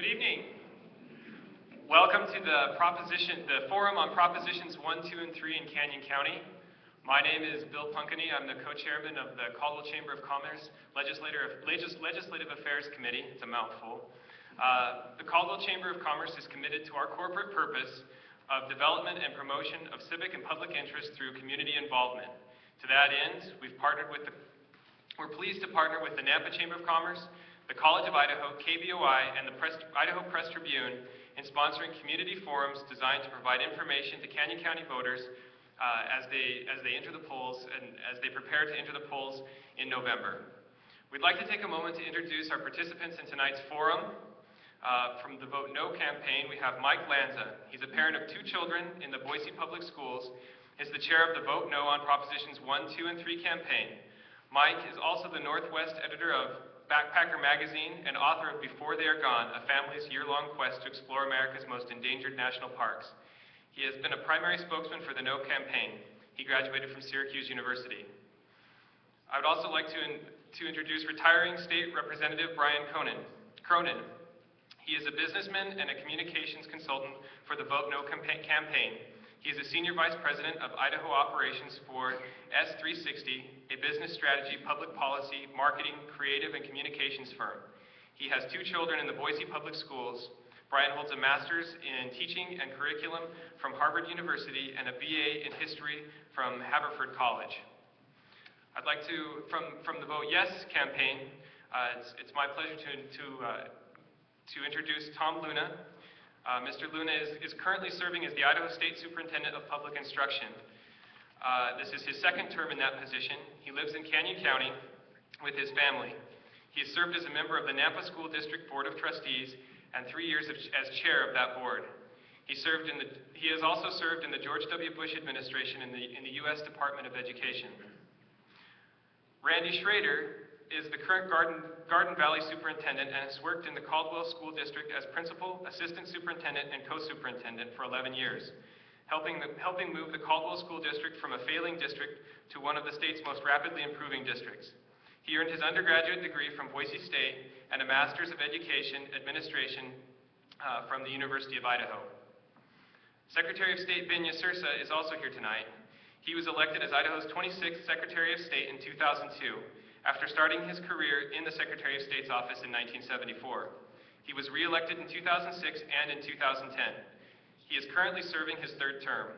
Good evening. Welcome to the Forum on Propositions 1, 2, and 3 in Canyon County. My name is Bill Punkany. I'm the co-chairman of the Caldwell Chamber of Commerce Legislative Affairs Committee. It's a mouthful. The Caldwell Chamber of Commerce is committed to our corporate purpose of development and promotion of civic and public interest through community involvement. To that end, we're pleased to partner with the Nampa Chamber of Commerce, the College of Idaho, KBOI, and the Idaho Press Tribune in sponsoring community forums designed to provide information to Canyon County voters as they enter the polls and as they prepare to enter the polls in November. We'd like to take a moment to introduce our participants in tonight's forum. From the Vote No campaign, we have Mike Lanza. He's a parent of 2 children in the Boise Public Schools, is the chair of the Vote No on Propositions 1, 2, and 3 campaign. Mike is also the Northwest editor of Backpacker Magazine and author of Before They Are Gone, a family's year-long quest to explore America's most endangered national parks. He has been a primary spokesman for the No campaign. He graduated from Syracuse University. I would also like to introduce retiring State Representative Brian Cronin. He is a businessman and a communications consultant for the Vote No campaign. He is a senior vice president of Idaho operations for S360, a business strategy, public policy, marketing, creative, and communications firm. He has 2 children in the Boise Public Schools. Brian holds a master's in teaching and curriculum from Harvard University and a BA in history from Haverford College. I'd like to, from the Vote Yes campaign, it's my pleasure to introduce Tom Luna. Mr. Luna is currently serving as the Idaho State Superintendent of Public Instruction. This is his 2nd term in that position. He lives in Canyon County with his family. He has served as a member of the Nampa School District Board of Trustees and 3 years as chair of that board. He has also served in the George W. Bush administration in the U.S. Department of Education. Randy Schrader is the current Garden Valley Superintendent and has worked in the Caldwell School District as Principal, Assistant Superintendent, and Co-Superintendent for 11 years, helping move the Caldwell School District from a failing district to one of the state's most rapidly improving districts. He earned his undergraduate degree from Boise State and a Master's of Education Administration from the University of Idaho. Secretary of State Ben Yasursa is also here tonight. He was elected as Idaho's 26th Secretary of State in 2002. After starting his career in the Secretary of State's office in 1974. He was re-elected in 2006 and in 2010. He is currently serving his 3rd term.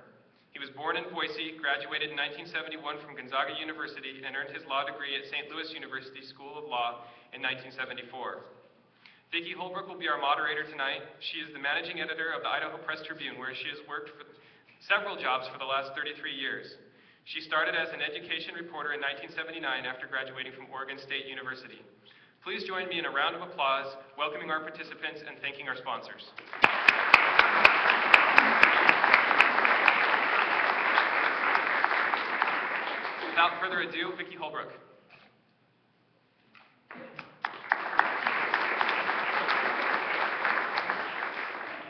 He was born in Boise, graduated in 1971 from Gonzaga University, and earned his law degree at St. Louis University School of Law in 1974. Vicki Holbrook will be our moderator tonight. She is the managing editor of the Idaho Press Tribune, where she has worked for several jobs for the last 33 years. She started as an education reporter in 1979 after graduating from Oregon State University. Please join me in a round of applause, welcoming our participants and thanking our sponsors. Without further ado, Vicki Holbrook.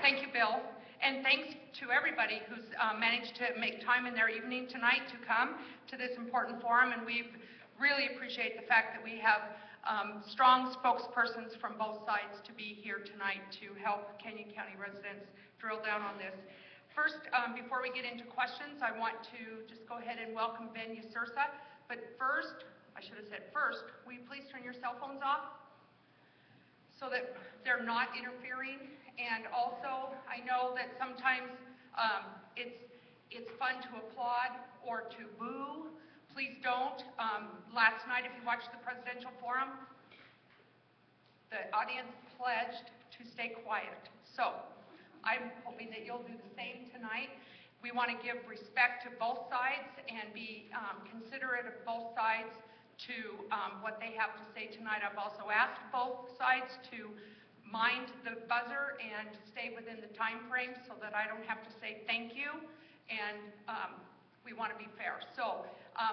Thank you, Bill. And thanks to everybody who's managed to make time in their evening tonight to come to this important forum. And we really appreciate the fact that we have strong spokespersons from both sides to be here tonight to help Canyon County residents drill down on this. First, before we get into questions, I want to just go ahead and welcome Ben Yasursa. But first, I should have said first, will you please turn your cell phones off so that they're not interfering? And also, I know that sometimes it's fun to applaud or to boo. Please don't. Last night, if you watched the presidential forum, the audience pledged to stay quiet. So I'm hoping that you'll do the same tonight. We want to give respect to both sides and be considerate of both sides to what they have to say tonight. I've also asked both sides to mind the buzzer and stay within the time frame so that I don't have to say thank you, and we want to be fair. So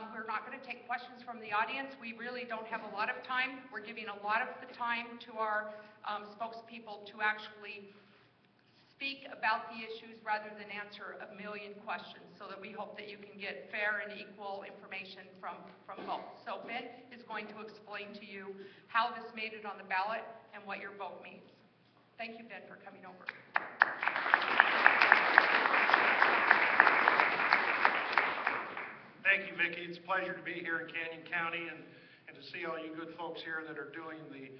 we're not going to take questions from the audience. We really don't have a lot of time. We're giving a lot of the time to our spokespeople to actually speak about the issues rather than answer a million questions, so that we hope that you can get fair and equal information from both. So Ben is going to explain to you how this made it on the ballot and what your vote means. Thank you, Ben, for coming over. Thank you, Vicki. It's a pleasure to be here in Canyon County and to see all you good folks here that are doing the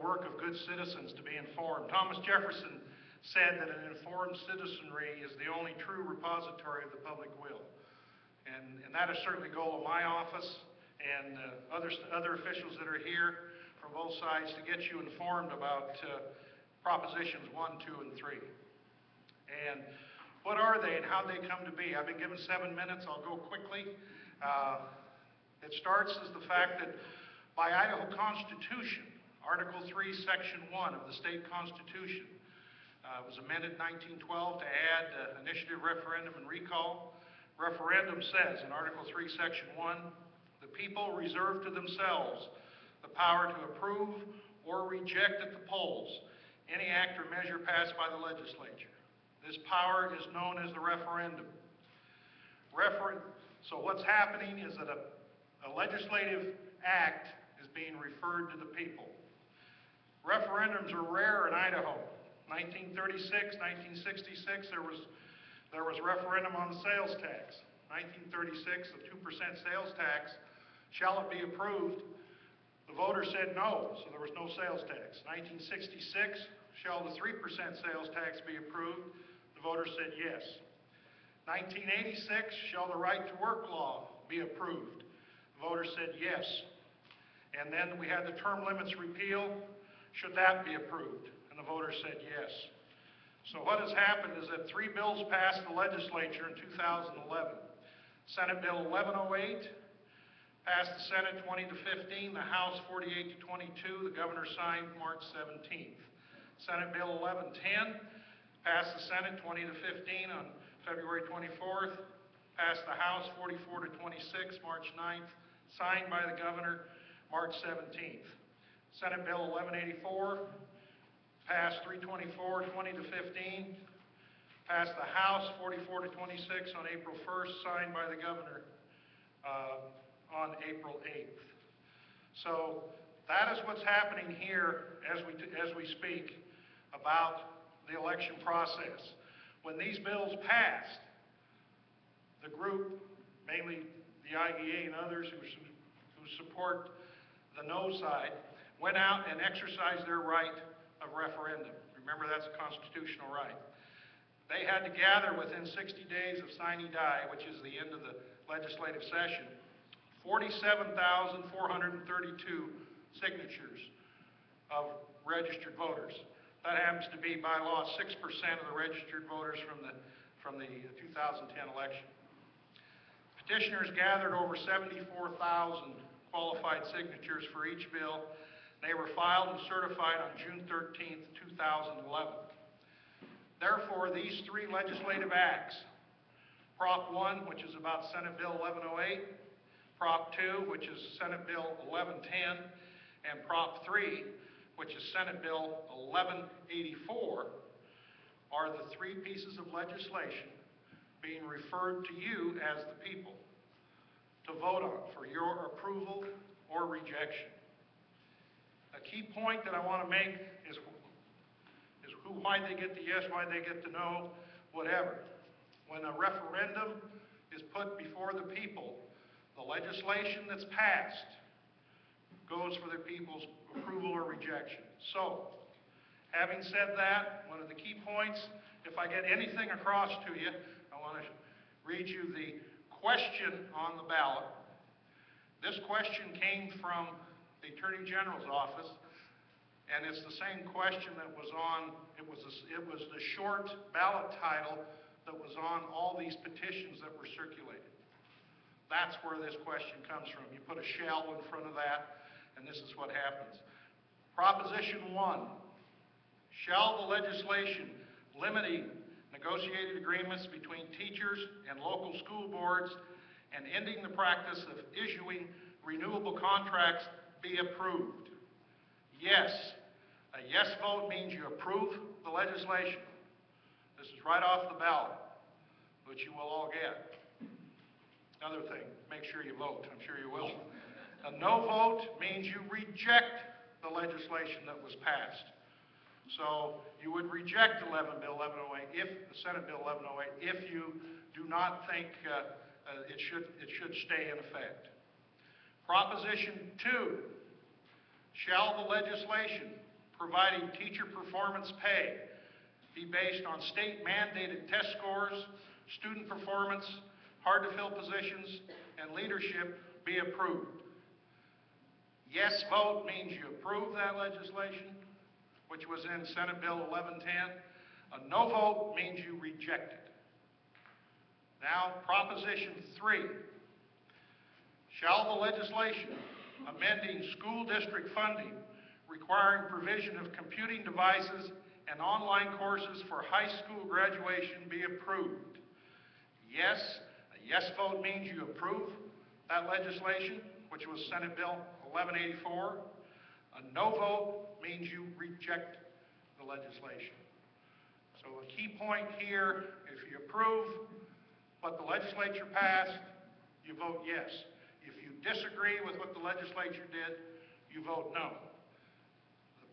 work of good citizens to be informed. Thomas Jefferson said that an informed citizenry is the only true repository of the public will. And that is certainly the goal of my office and other officials that are here from both sides to get you informed about Propositions 1, 2, and 3. And what are they and how they come to be? I've been given 7 minutes. I'll go quickly. It starts as the fact that by Idaho Constitution, Article 3, Section 1 of the state constitution was amended in 1912 to add initiative, referendum, and recall. Referendum says in Article 3, Section 1, the people reserve to themselves the power to approve or reject at the polls any act or measure passed by the legislature. This power is known as the referendum. So what's happening is that a legislative act is being referred to the people. Referendums are rare in Idaho. 1936, 1966, there was referendum on the sales tax. 1936, the 2% sales tax, shall it be approved? The voters said no, so there was no sales tax. 1966, shall the 3% sales tax be approved? The voters said yes. 1986, shall the right to work law be approved? The voters said yes. And then we had the term limits repeal. Should that be approved? And the voters said yes. So what has happened is that 3 bills passed the legislature in 2011. Senate Bill 1108 passed the Senate 20 to 15, the House 48 to 22, the governor signed March 17th. Senate Bill 1110 passed the Senate 20 to 15 on February 24th, passed the House 44 to 26, March 9th, signed by the governor March 17th. Senate Bill 1184 passed 324, 20 to 15, passed the House 44 to 26 on April 1st, signed by the governor on April 8th. So that is what's happening here as we speak about the election process. When these bills passed, the group, mainly the IEA and others who support the no side, went out and exercised their right of referendum. Remember, that's a constitutional right. They had to gather within 60 days of sine die, which is the end of the legislative session, 47,432 signatures of registered voters. That happens to be, by law, 6% of the registered voters from the 2010 election. Petitioners gathered over 74,000 qualified signatures for each bill. They were filed and certified on June 13th, 2011. Therefore, these 3 legislative acts, Prop 1, which is about Senate Bill 1108, Prop 2, which is Senate Bill 1110, and Prop 3, which is Senate Bill 1184, are the 3 pieces of legislation being referred to you as the people to vote on for your approval or rejection. A key point that I want to make is why they get the yes, why they get the no, whatever. When a referendum is put before the people, the legislation that's passed goes for the people's approval or rejection. So, having said that, one of the key points, if I get anything across to you, I want to read you the question on the ballot. This question came from the Attorney General's office, and it's the same question that was on, it was the short ballot title that was on all these petitions that were circulated. That's where this question comes from. You put a shall in front of that, and this is what happens. Proposition 1, shall the legislation limiting negotiated agreements between teachers and local school boards and ending the practice of issuing renewable contracts be approved? Yes. A yes vote means you approve the legislation. This is right off the ballot, which you will all get. Another thing, make sure you vote. I'm sure you will. A no vote means you reject the legislation that was passed. So you would reject Bill 1108, the Senate Bill 1108, if you do not think it should stay in effect. Proposition 2, shall the legislation providing teacher performance pay be based on state-mandated test scores, student performance, hard-to-fill positions, and leadership be approved? Yes vote means you approve that legislation, which was in Senate Bill 1110. A no vote means you reject it. Now, Proposition 3. Shall the legislation amending school district funding requiring provision of computing devices and online courses for high school graduation be approved? Yes. A yes vote means you approve that legislation, which was Senate Bill 1184. A no vote means you reject the legislation. So a key point here, if you approve what the legislature passed, you vote yes. If you disagree with what the legislature did, you vote no.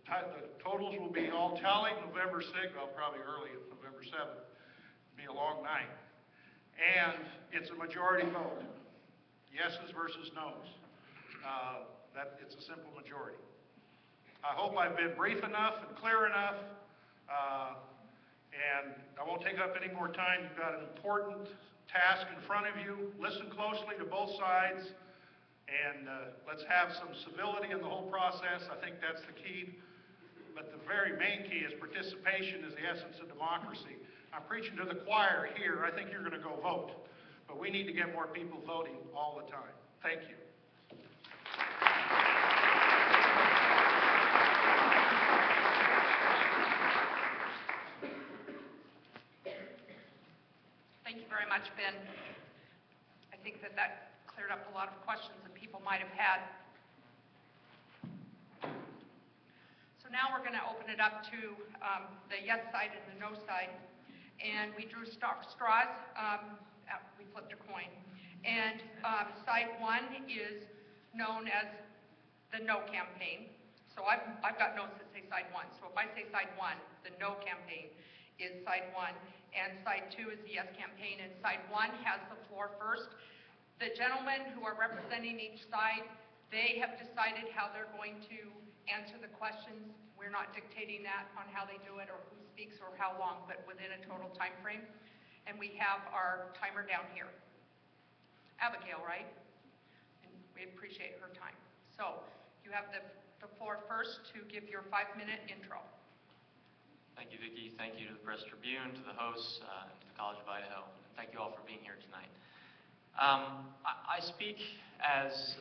The totals will be all tallied November 6th, well, probably early November 7th. It'll be a long night. And it's a majority vote. Yeses versus noes. It's a simple majority. I hope I've been brief enough and clear enough. And I won't take up any more time. You've got an important task in front of you. Listen closely to both sides. And let's have some civility in the whole process. I think that's the key. But the very main key is participation is the essence of democracy. I'm preaching to the choir here. I think you're going to go vote. But we need to get more people voting all the time. Thank you. Thank you very much, Ben. I think that cleared up a lot of questions that people might have had. So now we're going to open it up to the yes side and the no side. And we drew straws. We flipped a coin. And side 1 is known as the no campaign. So I've got notes that say side 1. So if I say side 1, the no campaign is side 1. And side 2 is the yes campaign. And side 1 has the floor first. The gentlemen who are representing each side, they have decided how they're going to answer the questions. We're not dictating that on how they do it or who speaks or how long, but within a total time frame. And we have our timer down here. Abigail, right? And we appreciate her time. So you have the floor first to give your 5-minute intro. Thank you, Vicki. Thank you to the Press Tribune, to the hosts, and to the College of Idaho. Thank you all for being here tonight. I speak, as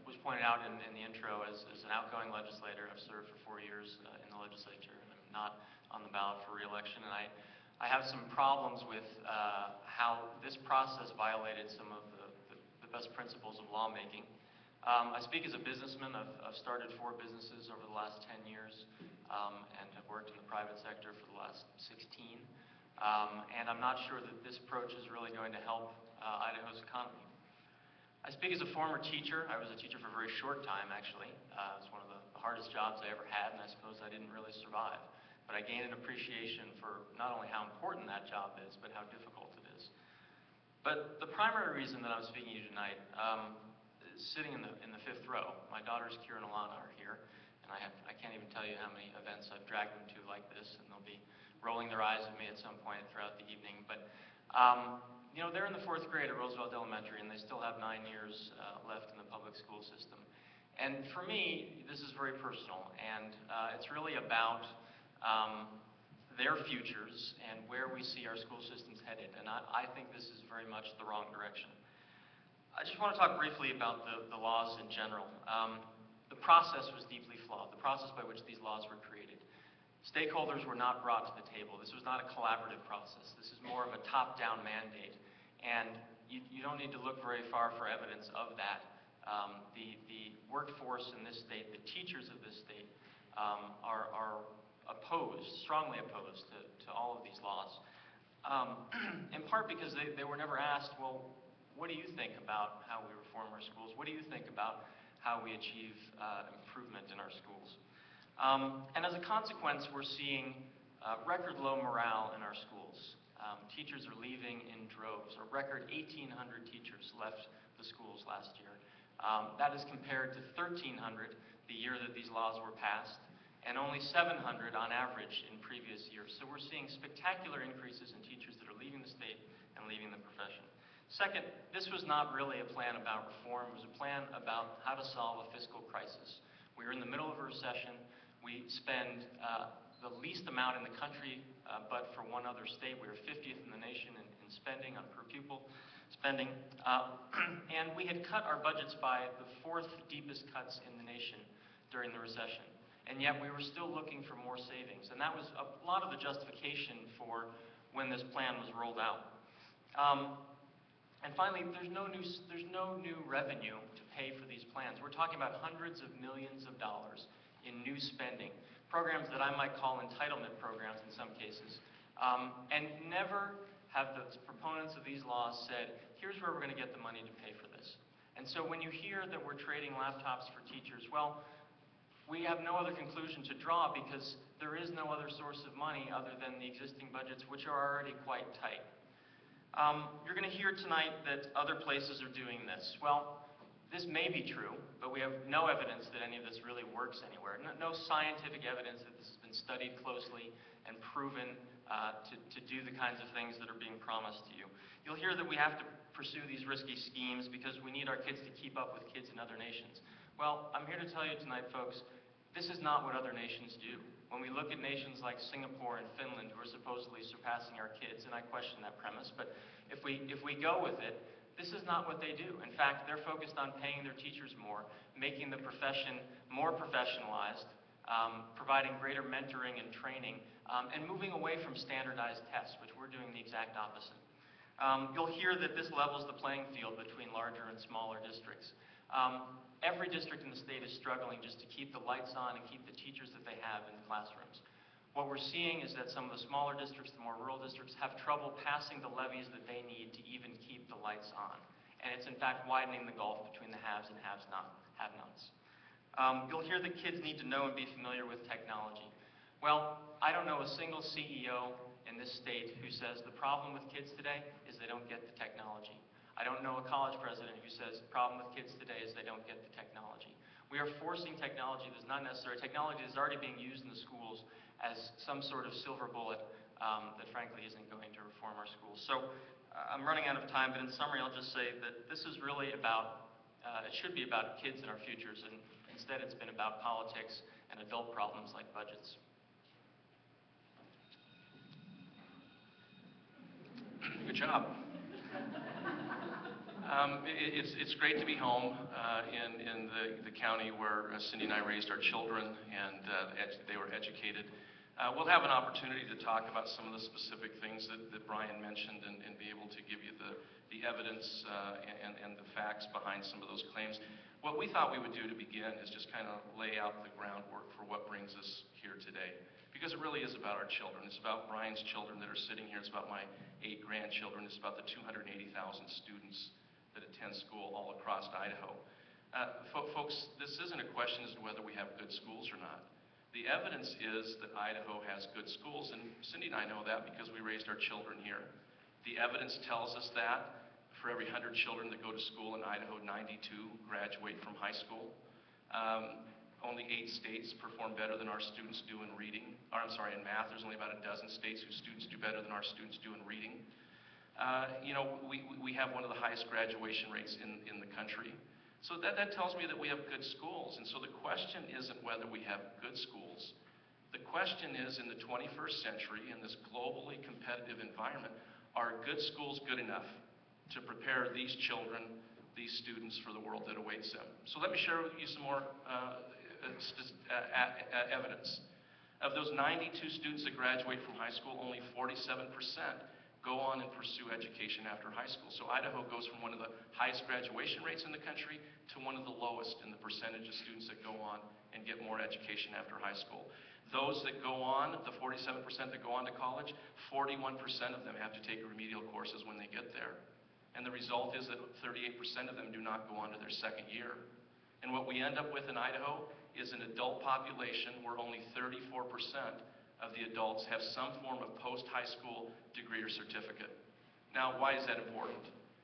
was pointed out in the intro, as an outgoing legislator. I've served for 4 years in the legislature, and I'm not on the ballot for re-election. And I have some problems with how this process violated some of the best principles of lawmaking. I speak as a businessman. I've started 4 businesses over the last 10 years and have worked in the private sector for the last 16. And I'm not sure that this approach is really going to help Idaho's economy. I speak as a former teacher. I was a teacher for a very short time, actually. It was one of the hardest jobs I ever had, and I suppose I didn't really survive. But I gained an appreciation for not only how important that job is, but how difficult it is. But the primary reason that I'm speaking to you tonight is sitting in the 5th row. My daughters, Kira and Alana, are here, and I can't even tell you how many events I've dragged them to like this, and they'll be rolling their eyes at me at some point throughout the evening. But you know, they're in the 4th grade at Roosevelt Elementary, and they still have 9 years left in the public school system. And for me, this is very personal, and it's really about their futures and where we see our school systems headed. And I think this is very much the wrong direction. I just want to talk briefly about the laws in general. The process was deeply flawed, the process by which these laws were created. Stakeholders were not brought to the table. This was not a collaborative process. This is more of a top-down mandate. And you don't need to look very far for evidence of that. The workforce in this state, the teachers of this state, are opposed, strongly opposed to all of these laws. In part because they were never asked, well, what do you think about how we reform our schools? What do you think about how we achieve improvement in our schools? And as a consequence, we're seeing record low morale in our schools. Teachers are leaving in droves. A record 1,800 teachers left the schools last year. That is compared to 1,300 the year that these laws were passed, and only 700 on average in previous years. So we're seeing spectacular increases in teachers that are leaving the state and leaving the profession. Second, this was not really a plan about reform. It was a plan about how to solve a fiscal crisis. We are in the middle of a recession. We spend the least amount in the country, but for one other state. We are 50th in the nation in spending on per pupil spending. And we had cut our budgets by the 4th deepest cuts in the nation during the recession. And yet we were still looking for more savings. And that was a lot of the justification for when this plan was rolled out. And finally, there's no new revenue to pay for these plans. We're talking about hundreds of millions of dollars in new spending, programs that I might call entitlement programs in some cases. And never have the proponents of these laws said, here's where we're going to get the money to pay for this. And so when you hear that we're trading laptops for teachers, well, we have no other conclusion to draw because there is no other source of money other than the existing budgets, which are already quite tight. You're going to hear tonight that other places are doing this. Well, this may be true, but we have no evidence that any of this really works anywhere. No scientific evidence that this has been studied closely and proven to do the kinds of things that are being promised to you. You'll hear that we have to pursue these risky schemes because we need our kids to keep up with kids in other nations. Well, I'm here to tell you tonight, folks, this is not what other nations do. When we look at nations like Singapore and Finland who are supposedly surpassing our kids, and I question that premise, but if we go with it, this is not what they do. In fact, they're focused on paying their teachers more, making the profession more professionalized, providing greater mentoring and training, and moving away from standardized tests, which we're doing the exact opposite. You'll hear that this levels the playing field between larger and smaller districts. Every district in the state is struggling just to keep the lights on and keep the teachers that they have in the classrooms. What we're seeing is that some of the smaller districts, the more rural districts, have trouble passing the levies that they need to even keep the lights on. And it's in fact widening the gulf between the haves and have-nots. You'll hear that kids need to know and be familiar with technology. Well, I don't know a single CEO in this state who says the problem with kids today is they don't get the technology. I don't know a college president who says the problem with kids today is they don't get the technology. We are forcing technology that's not necessary. Technology that's already being used in the schools as some sort of silver bullet that frankly isn't going to reform our schools. So I'm running out of time, but in summary I'll just say that this is really about, it should be about kids and our futures, and instead it's been about politics and adult problems like budgets. Good job. It's great to be home in the county where Cindy and I raised our children, and they were educated. We'll have an opportunity to talk about some of the specific things that Brian mentioned and be able to give you the evidence and the facts behind some of those claims. What we thought we would do to begin is just kind of lay out the groundwork for what brings us here today. Because it really is about our children. It's about Brian's children that are sitting here. It's about my 8 grandchildren. It's about the 280,000 students that attend school all across Idaho. Folks, this isn't a question as to whether we have good schools or not. The evidence is that Idaho has good schools, and Cindy and I know that because we raised our children here. The evidence tells us that for every 100 children that go to school in Idaho, 92 graduate from high school. Only 8 states perform better than our students do in reading. In math. There's only about a dozen states whose students do better than our students do in reading. We have one of the highest graduation rates in the country. So that tells me that we have good schools. And so the question isn't whether we have good schools. The question is, in the 21st century, in this globally competitive environment, are good schools good enough to prepare these children, these students, for the world that awaits them? So let me share with you some more evidence. Of those 92 students that graduate from high school, only 47% go on and pursue education after high school. So Idaho goes from one of the highest graduation rates in the country to one of the lowest in the percentage of students that go on and get more education after high school. Those that go on, the 47% that go on to college, 41% of them have to take remedial courses when they get there. And the result is that 38% of them do not go on to their second year. And what we end up with in Idaho is an adult population where only 34% of the adults have some form of post-high school degree or certificate. Now, why is that important?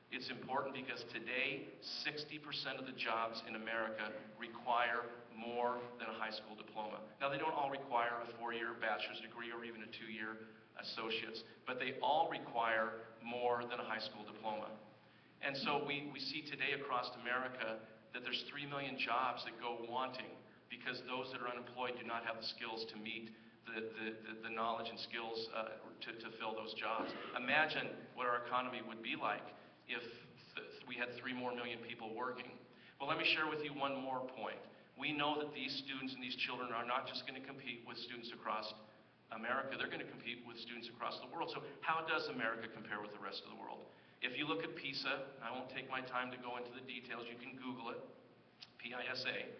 It's important because today, 60% of the jobs in America require more than a high school diploma. Now, they don't all require a 4-year bachelor's degree or even a 2-year associate's, but they all require more than a high school diploma. And so we see today across America that there's 3 million jobs that go wanting because those that are unemployed do not have the skills to meet the knowledge and skills to fill those jobs. Imagine what our economy would be like if we had 3 more million people working. Well, let me share with you one more point. We know that these students and these children are not just going to compete with students across America, they're going to compete with students across the world. So how does America compare with the rest of the world? If you look at PISA, I won't take my time to go into the details, you can Google it, PISA,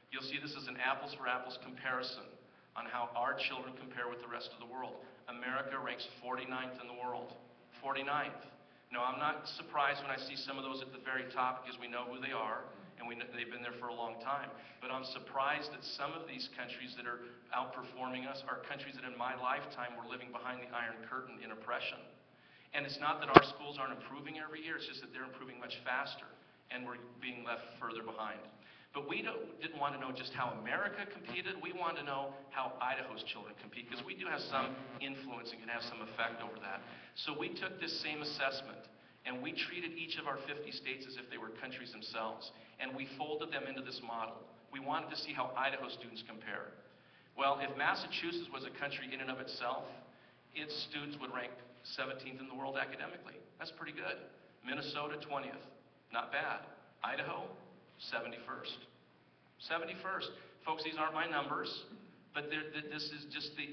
you'll see this is an apples for apples comparison on how our children compare with the rest of the world. America ranks 49th in the world, 49th. Now, I'm not surprised when I see some of those at the very top because we know who they are and they've been there for a long time. But I'm surprised that some of these countries that are outperforming us are countries that in my lifetime were living behind the Iron Curtain in oppression. And it's not that our schools aren't improving every year, it's just that they're improving much faster and we're being left further behind. But we didn't want to know just how America competed, we wanted to know how Idaho's children compete, because we do have some influence and can have some effect over that. So we took this same assessment, and we treated each of our 50 states as if they were countries themselves, and we folded them into this model. We wanted to see how Idaho students compare. Well, if Massachusetts was a country in and of itself, its students would rank 17th in the world academically. That's pretty good. Minnesota, 20th. Not bad. Idaho, 71st. 71st. Folks, these aren't my numbers, but this is just the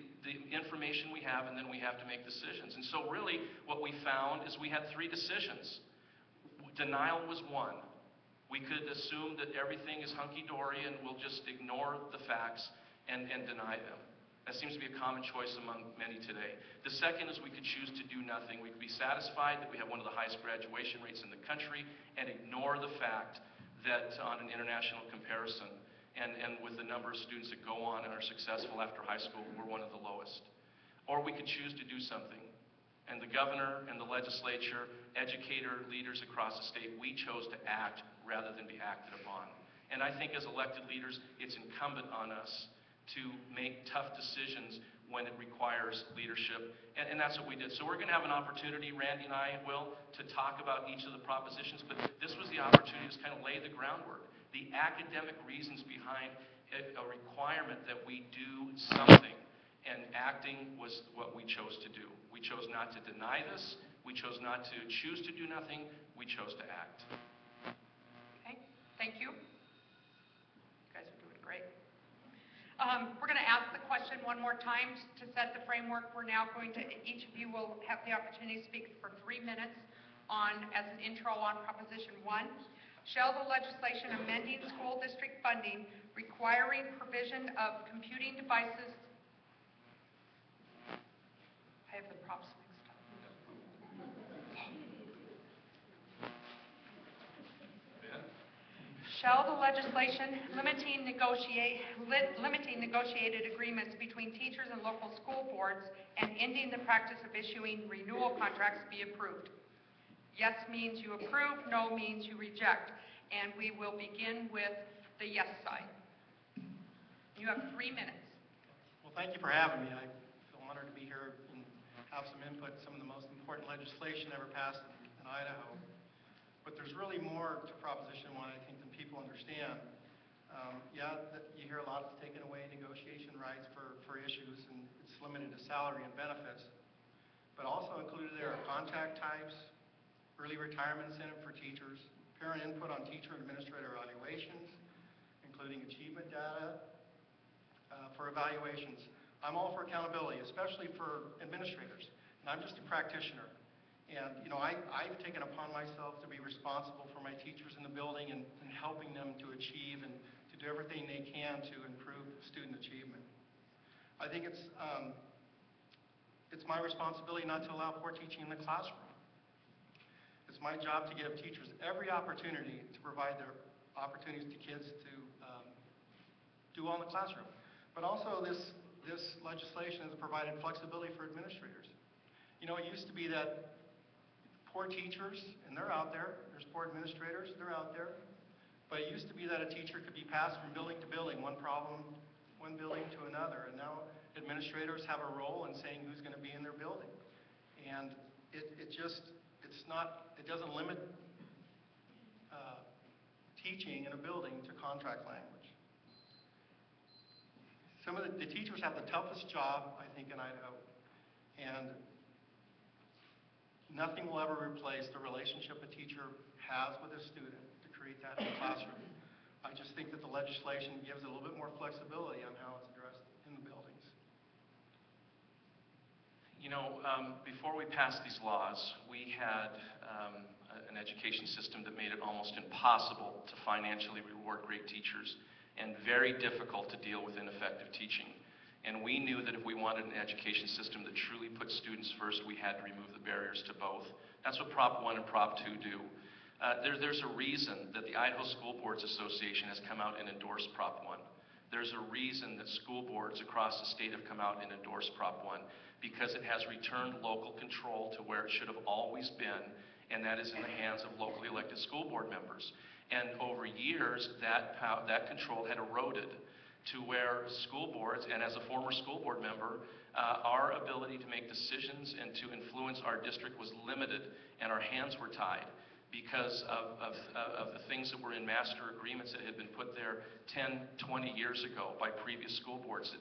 information we have, and then we have to make decisions. And so really what we found is we had 3 decisions. Denial was one. We could assume that everything is hunky-dory and we'll just ignore the facts and deny them. That seems to be a common choice among many today. The second is we could choose to do nothing. We could be satisfied that we have one of the highest graduation rates in the country and ignore the fact that on an international comparison and with the number of students that go on and are successful after high school, we're one of the lowest. Or we could choose to do something. And the governor and the legislature, educator, leaders across the state, we chose to act rather than be acted upon. And I think as elected leaders, it's incumbent on us to make tough decisions when it requires leadership, and that's what we did. So we're going to have an opportunity, Randy and I will, to talk about each of the propositions, but this was the opportunity to kind of lay the groundwork, the academic reasons behind a requirement that we do something, and acting was what we chose to do. We chose not to deny this, we chose not to choose to do nothing, we chose to act. Okay, thank you. You guys are doing great. We're going to ask the question one more time to set the framework. We're now going to, each of you will have the opportunity to speak for 3 minutes as an intro on Proposition 1. Shall the legislation amending school district funding requiring provision of computing devices, I have the props mixed up. Shall the legislation limiting negotiated agreements between teachers and local school boards and ending the practice of issuing renewal contracts be approved? Yes means you approve, no means you reject. And we will begin with the yes side. You have 3 minutes. Well, thank you for having me. I feel honored to be here and have some input, some of the most important legislation ever passed in Idaho. But there's really more to Proposition 1, I think, than people understand. You hear a lot of taking away negotiation rights for issues, and it's limited to salary and benefits. But also included there are contact types, early retirement incentive for teachers, parent input on teacher and administrator evaluations, including achievement data for evaluations. I'm all for accountability, especially for administrators, and I'm just a practitioner. And, I've taken upon myself to be responsible for my teachers in the building and helping them to achieve and to do everything they can to improve student achievement. I think it's my responsibility not to allow poor teaching in the classroom. It's my job to give teachers every opportunity to provide their opportunities to kids to do well in the classroom. But also this legislation has provided flexibility for administrators. You know, it used to be that poor teachers, and they're out there, there's poor administrators, they're out there, but it used to be that a teacher could be passed from building to building, one building to another, and now administrators have a role in saying who's going to be in their building. And it doesn't limit teaching in a building to contract language. Some of the teachers have the toughest job, I think, in Idaho, and nothing will ever replace the relationship a teacher has with a student to create that in the classroom. I just think that the legislation gives a little bit more flexibility on how it's addressed in the buildings. You know, before we passed these laws, we had an education system that made it almost impossible to financially reward great teachers and very difficult to deal with ineffective teaching. And we knew that if we wanted an education system that truly put students first, we had to remove the barriers to both. That's what Prop 1 and Prop 2 do. There's a reason that the Idaho School Boards Association has come out and endorsed Prop 1. There's a reason that school boards across the state have come out and endorsed Prop 1, because it has returned local control to where it should have always been, and that is in the hands of locally elected school board members. And over years, that control had eroded to where school boards, and as a former school board member, our ability to make decisions and to influence our district was limited, and our hands were tied because of the things that were in master agreements that had been put there 10, 20 years ago by previous school boards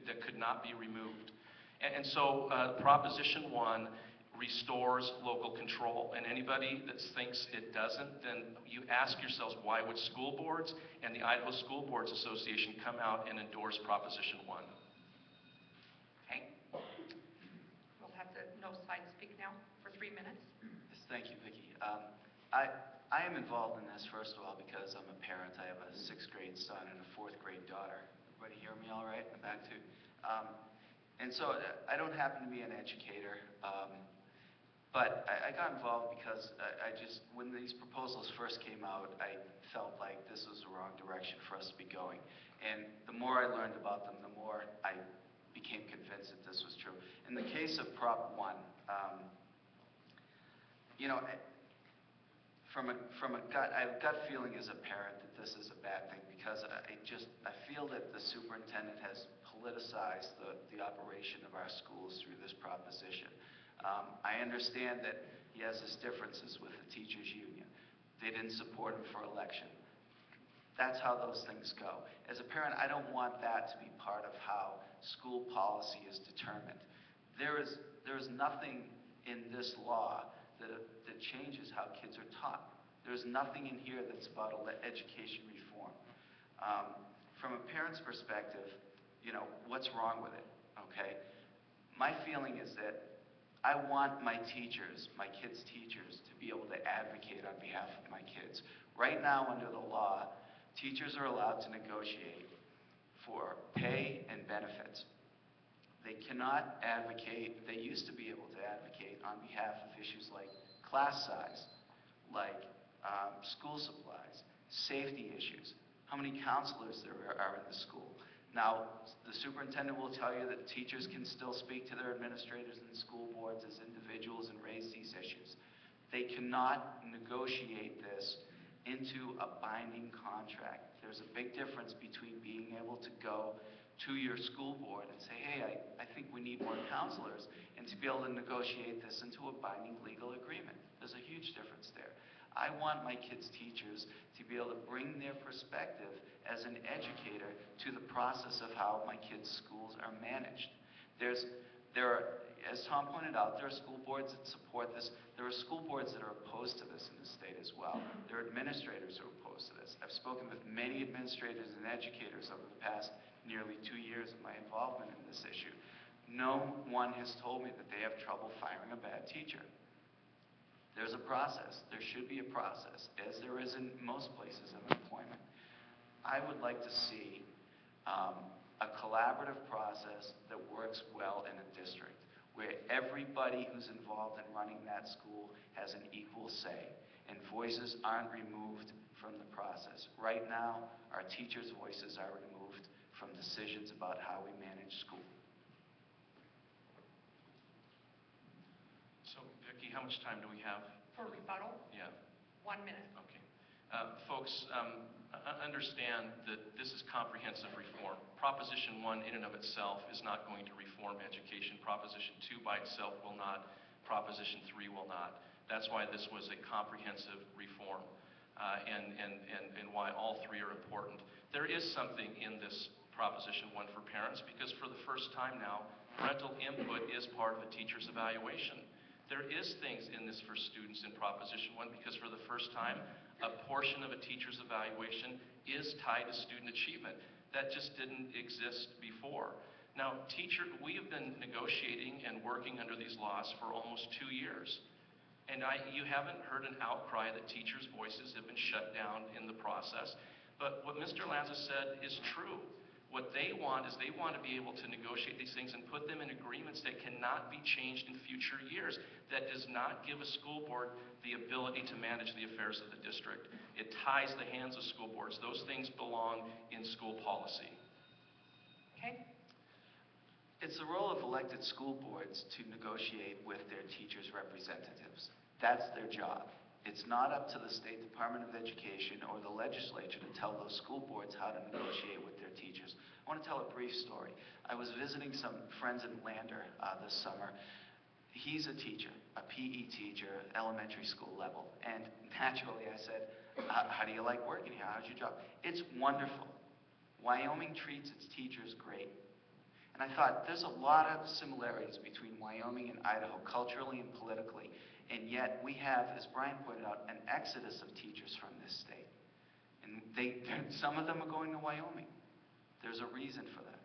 that could not be removed. And so Proposition 1 restores local control, and anybody that thinks it doesn't, then you ask yourselves, why would school boards and the Idaho School Boards Association come out and endorse Proposition 1? Okay. We'll have the no side speak now for 3 minutes. Yes, thank you, Vicki. I am involved in this, first of all, because I'm a parent. I have a 6th grade son and a 4th grade daughter. Everybody hear me all right in the back, too? And so I don't happen to be an educator, but I got involved because when these proposals first came out, I felt like this was the wrong direction for us to be going. And the more I learned about them, the more I became convinced that this was true. In the case of Prop 1, you know, from a gut feeling as a parent that this is a bad thing, because I feel that the superintendent has politicized the operation of our schools through this proposition. I understand that he has his differences with the teachers union. They didn't support him for election. That's how those things go. As a parent, I don't want that to be part of how school policy is determined. There is nothing in this law that changes how kids are taught. There's nothing in here that's about education reform. From a parent's perspective, you know, what's wrong with it, okay? My feeling is that I want my teachers, my kids' teachers, to be able to advocate on behalf of my kids. Right now, under the law, teachers are allowed to negotiate for pay and benefits. They cannot advocate, they used to be able to advocate on behalf of issues like class size, like school supplies, safety issues, how many counselors there are in the school. Now, the superintendent will tell you that teachers can still speak to their administrators and school boards as individuals and raise these issues. They cannot negotiate this into a binding contract. There's a big difference between being able to go to your school board and say, hey, I think we need more counselors, and to be able to negotiate this into a binding legal agreement. There's a huge difference there. I want my kids' teachers to be able to bring their perspective as an educator to the process of how my kids' schools are managed. There are, as Tom pointed out, there are school boards that support this. There are school boards that are opposed to this in the state as well. There are administrators who are opposed to this. I've spoken with many administrators and educators over the past nearly 2 years of my involvement in this issue. No one has told me that they have trouble firing a bad teacher. There's a process. There should be a process, as there is in most places of employment. I would like to see a collaborative process that works well in a district, where everybody who's involved in running that school has an equal say, and voices aren't removed from the process. Right now, our teachers' voices are removed from decisions about how we manage school. So, Vicki, how much time do we have? For rebuttal, Yeah. 1 minute. Okay. Folks, understand that this is comprehensive reform. Proposition 1 in and of itself is not going to reform education. Proposition 2 by itself will not. Proposition 3 will not. That's why this was a comprehensive reform, and why all three are important. There is something in this Proposition 1 for parents, because for the first time now, parental input is part of a teacher's evaluation. There is things in this for students in Proposition 1 because for the first time, a portion of a teacher's evaluation is tied to student achievement. That just didn't exist before. Now, we have been negotiating and working under these laws for almost 2 years. And you haven't heard an outcry that teachers' voices have been shut down in the process. But what Mr. Lanza said is true. What they want is they want to be able to negotiate these things and put them in agreements that cannot be changed in future years. That does not give a school board the ability to manage the affairs of the district. It ties the hands of school boards. Those things belong in school policy. Okay? It's the role of elected school boards to negotiate with their teachers' representatives. That's their job. It's not up to the State Department of Education or the legislature to tell those school boards how to negotiate with their teachers. I want to tell a brief story. I was visiting some friends in Lander this summer. He's a teacher, a PE teacher, elementary school level. And naturally I said, how do you like working here? How's your job? It's wonderful. Wyoming treats its teachers great. And I thought, there's a lot of similarities between Wyoming and Idaho, culturally and politically. And yet we have, as Brian pointed out, an exodus of teachers from this state. And some of them are going to Wyoming. There's a reason for that.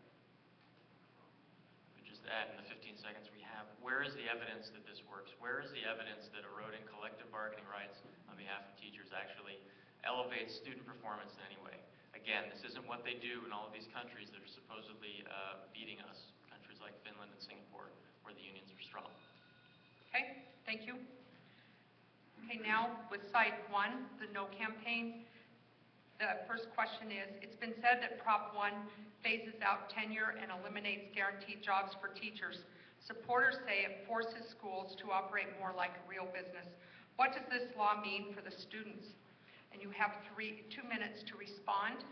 Just add in the 15 seconds we have, where is the evidence that this works? Where is the evidence that eroding collective bargaining rights on behalf of teachers actually elevates student performance in any way? Again, this isn't what they do in all of these countries that are supposedly beating us, countries like Finland and Singapore, where the unions are strong. Okay, thank you. Okay, now with side 1, the no campaign. The first question is, it's been said that Prop 1 phases out tenure and eliminates guaranteed jobs for teachers. Supporters say it forces schools to operate more like a real business. What does this law mean for the students? And you have 2 minutes to respond,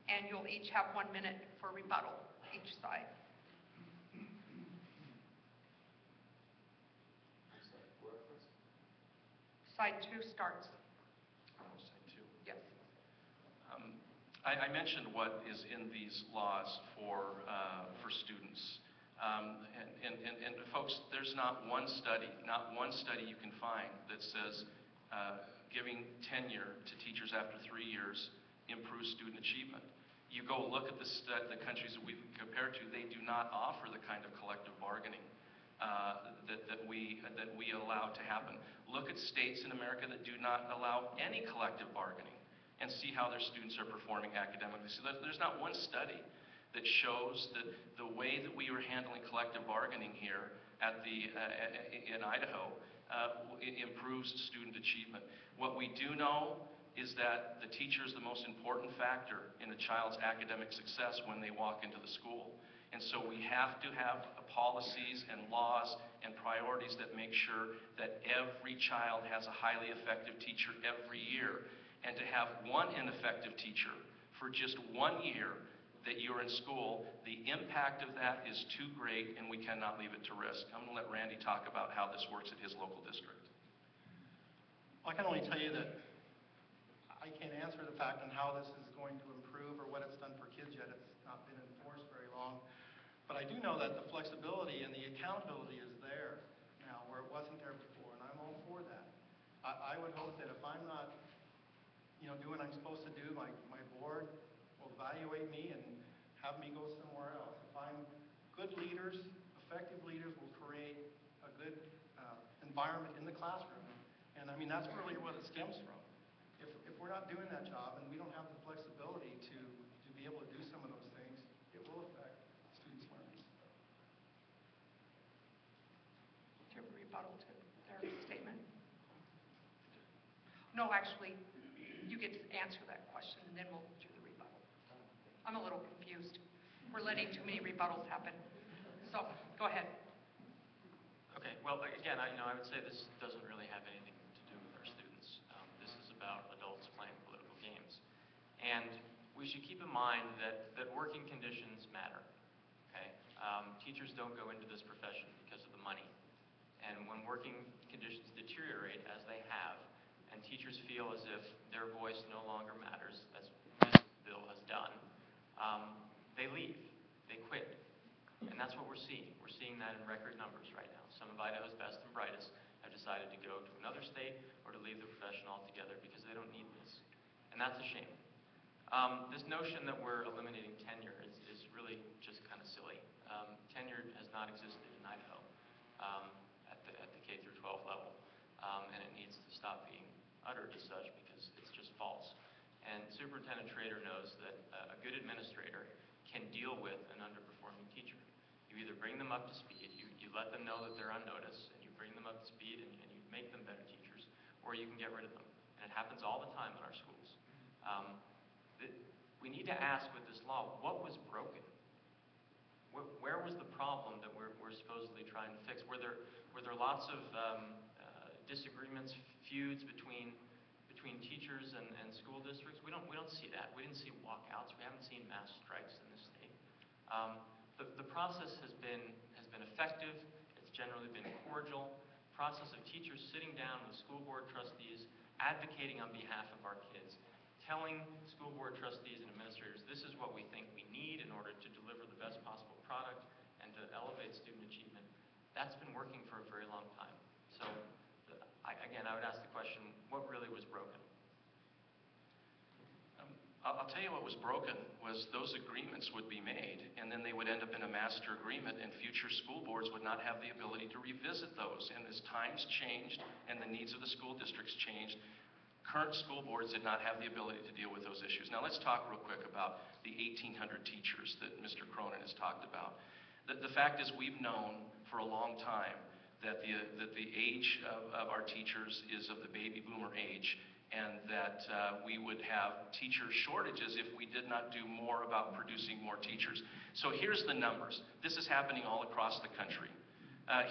and you'll each have 1 minute for rebuttal, each side. Side 2 starts. Side 2. Yes. I mentioned what is in these laws for students. And folks, there's not one study you can find that says giving tenure to teachers after 3 years improves student achievement. You go look at the countries that we've compared to, they do not offer the kind of collective bargaining that we allow to happen. Look at states in America that do not allow any collective bargaining and see how their students are performing academically. So there's not one study that shows that the way that we are handling collective bargaining here in Idaho improves student achievement. What we do know is that the teacher is the most important factor in a child's academic success when they walk into the school. And so we have to have policies and laws and priorities that make sure that every child has a highly effective teacher every year. And to have one ineffective teacher for just 1 year that you're in school, the impact of that is too great and we cannot leave it to risk. I'm going to let Randy talk about how this works at his local district. Well, I can only tell you that I can't answer the fact on how this is going to improve or what it's done for kids yet. It's not been enforced very long. But I do know that the flexibility and the accountability is there now where it wasn't there before, and I'm all for that. I would hope that if I'm not, doing what I'm supposed to do, my board will evaluate me and have me go somewhere else. If I'm good leaders, effective leaders will create a good environment in the classroom. And I mean, that's really what it stems from. If we're not doing that job and we don't have the flexibility to be able to do some of those things, it will affect students' learning. Do you have a rebuttal to their statement? No, actually, you get to answer that question and then we'll do the rebuttal. I'm a little confused. we're letting too many rebuttals happen. So, go ahead. Okay, well, again, I would say this doesn't really have anything to do with our students. This is about adults playing political games. And we should keep in mind that working conditions matter, okay? Teachers don't go into this profession because of the money. And when working conditions deteriorate, as they have, and teachers feel as if their voice no longer matters, as this bill has done, they leave, they quit. And that's what we're seeing. We're seeing that in record numbers right now. Some of Idaho's best and brightest have decided to go to another state or to leave the profession altogether because they don't need this. And that's a shame. This notion that we're eliminating tenure is really just kind of silly. Tenure has not existed in Idaho at the K through 12 level, and it needs to stop being uttered as such because it's just false. And Superintendent Trader knows that a good administrator can deal with an underperforming teacher. You either bring them up to speed, you let them know that they're on notice, and you bring them up to speed and you make them better teachers, or you can get rid of them. And it happens all the time in our schools. We need to ask with this law, what was broken? Where was the problem that we're supposedly trying to fix? Were there lots of disagreements, feuds between teachers and school districts? We don't see that. We didn't see walkouts. We haven't seen mass strikes in this state. The process has been effective. It's generally been cordial. Process of teachers sitting down with school board trustees, advocating on behalf of our kids, telling school board trustees and administrators, this is what we think we need in order to deliver the best possible product and to elevate student achievement. That's been working for a very long time. So, again, I would ask the question, what really was broken? I'll tell you what was broken was those agreements would be made, and then they would end up in a master agreement, and future school boards would not have the ability to revisit those. And as times changed and the needs of the school districts changed, current school boards did not have the ability to deal with those issues. Now let's talk real quick about the 1,800 teachers that Mr. Cronin has talked about. The fact is we've known for a long time that the age of our teachers is of the baby boomer age, and that we would have teacher shortages if we did not do more about producing more teachers. So here's the numbers. This is happening all across the country.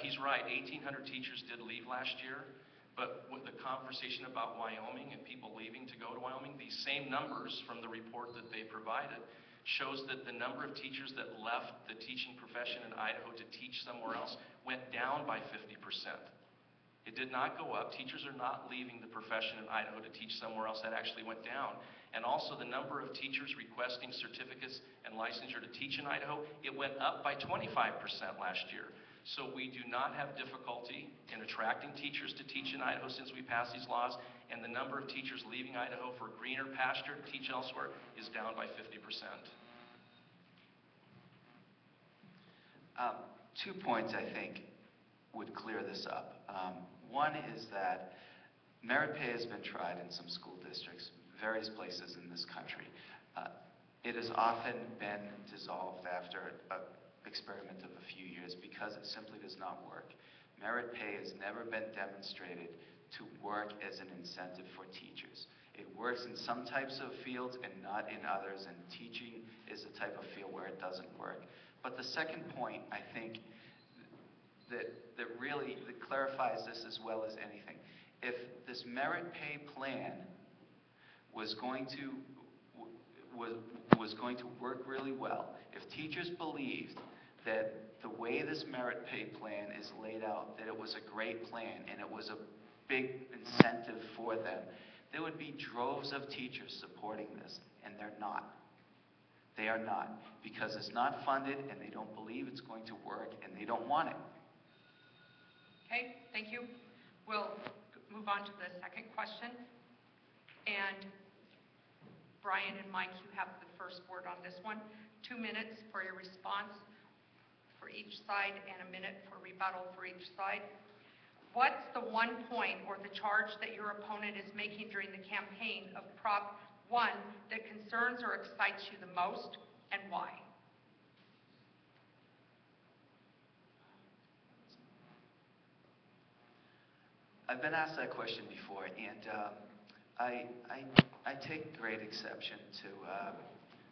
He's right, 1,800 teachers did leave last year, but with the conversation about Wyoming and people leaving to go to Wyoming, these same numbers from the report that they provided shows that the number of teachers that left the teaching profession in Idaho to teach somewhere else went down by 50%. It did not go up. Teachers are not leaving the profession in Idaho to teach somewhere else. That actually went down. And also the number of teachers requesting certificates and licensure to teach in Idaho, it went up by 25% last year. So we do not have difficulty in attracting teachers to teach in Idaho since we passed these laws, and the number of teachers leaving Idaho for greener pasture to teach elsewhere is down by 50%. 2 points, I think, would clear this up. One is that merit pay has been tried in some school districts, various places in this country. It has often been dissolved after an experiment of a few years because it simply does not work. Merit pay has never been demonstrated to work as an incentive for teachers. It works in some types of fields and not in others, and teaching is a type of field where it doesn't work. But the second point, I think, that really clarifies this as well as anything. If this merit pay plan was going to work really well, if teachers believed that the way this merit pay plan is laid out, that it was a great plan and it was a big incentive for them, there would be droves of teachers supporting this, and they're not. They are not, because it's not funded and they don't believe it's going to work and they don't want it. Okay, thank you. We'll move on to the second question. And Brian and Mike, you have the first word on this one. 2 minutes for your response for each side and a minute for rebuttal for each side. What's the one point or the charge that your opponent is making during the campaign of Prop 1 that concerns or excites you the most, and why? I've been asked that question before, and I take great exception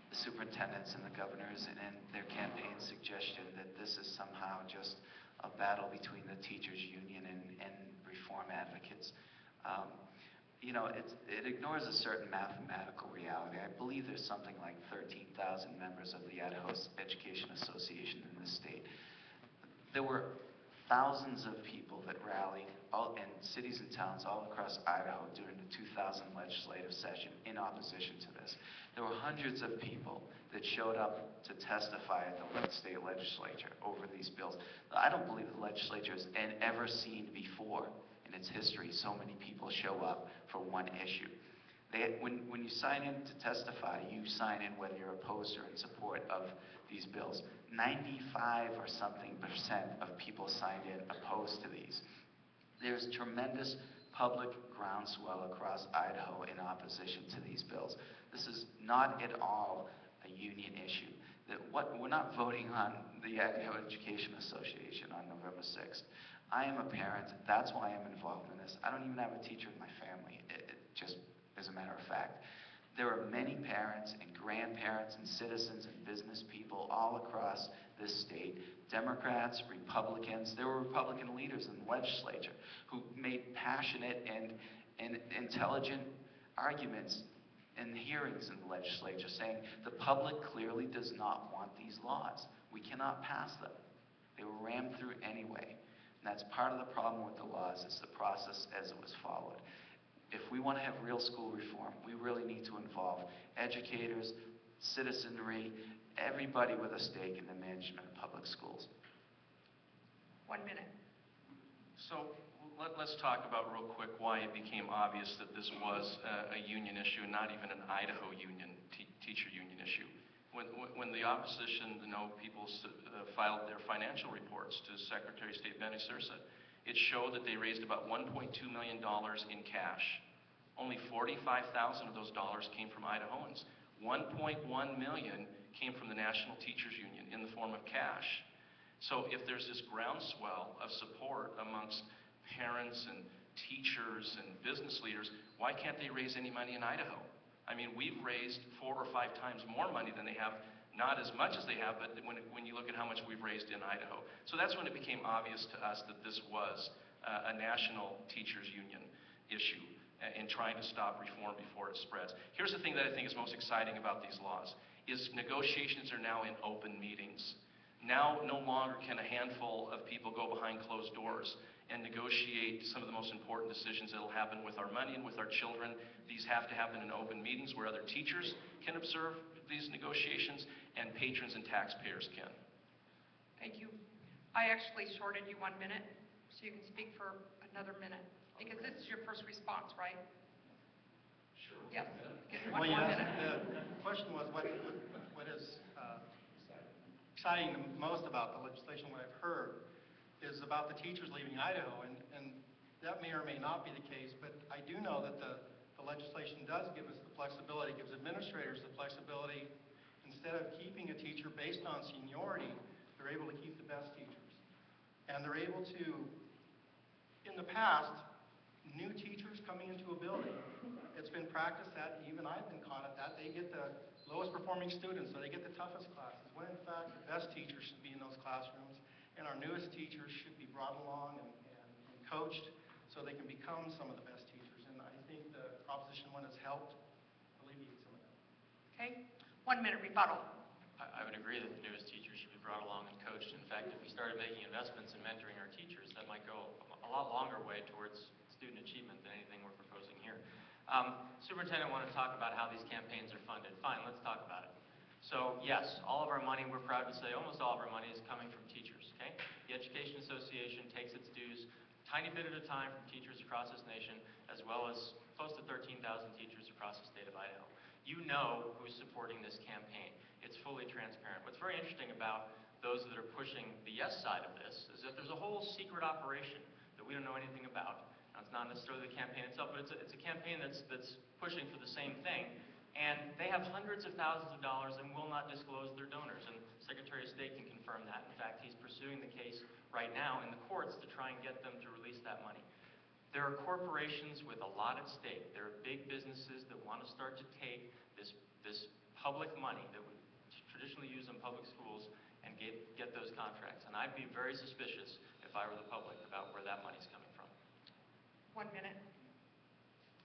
the superintendents and the governors and their campaign suggestion that this is somehow just a battle between the teachers union and reform advocates. You know, it ignores a certain mathematical reality. I believe there's something like 13,000 members of the Idaho Education Association in the state. There were thousands of people that rallied in cities and towns all across Idaho during the 2000 legislative session in opposition to this. There were hundreds of people that showed up to testify at the state legislature over these bills. I don't believe the legislature has ever seen before in its history so many people show up for one issue. When you sign in to testify, you sign in whether you're opposed or in support of these bills. 95 or something percent of people signed in opposed to these. There's tremendous public groundswell across Idaho in opposition to these bills. This is not at all a union issue. We're not voting on the Idaho Education Association on November 6th. I am a parent. That's why I'm involved in this. I don't even have a teacher in my family, just as a matter of fact. There are many parents and grandparents and citizens and business people all across this state, Democrats, Republicans. There were Republican leaders in the legislature who made passionate and intelligent arguments in hearings in the legislature saying the public clearly does not want these laws. We cannot pass them. They were rammed through anyway. And that's part of the problem with the laws, is the process as it was followed. If we want to have real school reform, we really need to involve educators, citizenry, everybody with a stake in the management of public schools. 1 minute. So let's talk about real quick why it became obvious that this was a union issue and not even an Idaho union, teacher union issue. When the opposition, people filed their financial reports to Secretary of State Benny Sursa, it showed that they raised about $1.2 million in cash. Only $45,000 of those dollars came from Idahoans. $1.1 million came from the National Teachers Union in the form of cash. So if there's this groundswell of support amongst parents and teachers and business leaders, why can't they raise any money in Idaho? I mean, we've raised 4 or 5 times more money than they have. Not as much as they have, but when you look at how much we've raised in Idaho. So that's when it became obvious to us that this was a national teachers union issue in trying to stop reform before it spreads. Here's the thing that I think is most exciting about these laws, is negotiations are now in open meetings. Now, no longer can a handful of people go behind closed doors and negotiate some of the most important decisions that will happen with our money and with our children. These have to happen in open meetings where other teachers can observe these negotiations and patrons and taxpayers can. Thank you. I actually shorted you 1 minute, so you can speak for another minute, because this is your first response, right? Sure. Yes. Well, One more minute. the question was what is exciting the most about the legislation, what I've heard, is about the teachers leaving Idaho, and that may or may not be the case, but I do know that the legislation does give us the flexibility, gives administrators the flexibility. Instead of keeping a teacher based on seniority, they're able to keep the best teachers. And they're able to, in the past, new teachers coming into a building, it's been practiced that, even I've been caught at that, they get the lowest performing students, so they get the toughest classes, when in fact the best teachers should be in those classrooms, and our newest teachers should be brought along and coached so they can become some of the best teachers. And I think the Proposition 1 has helped alleviate some of that. Okay. 1 minute rebuttal. I would agree that the newest teachers should be brought along and coached. In fact, if we started making investments in mentoring our teachers, that might go a lot longer way towards student achievement than anything we're proposing here. Superintendent wanted to talk about how these campaigns are funded. Fine, let's talk about it. So yes, all of our money, we're proud to say, almost all of our money is coming from teachers, okay? The Education Association takes its dues a tiny bit at a time from teachers across this nation, as well as close to 13,000 teachers across the state of Idaho. You know who's supporting this campaign. It's fully transparent. What's very interesting about those that are pushing the yes side of this is that there's a whole secret operation that we don't know anything about. Now, it's not necessarily the campaign itself, but it's a campaign that's pushing for the same thing. And they have hundreds of thousands of dollars and will not disclose their donors. And Secretary of State can confirm that. In fact, he's pursuing the case right now in the courts to try and get them to release that money. There are corporations with a lot at stake. There are big businesses that want to start to take this public money that we traditionally use in public schools and get those contracts. And I'd be very suspicious if I were the public about where that money's coming from. 1 minute.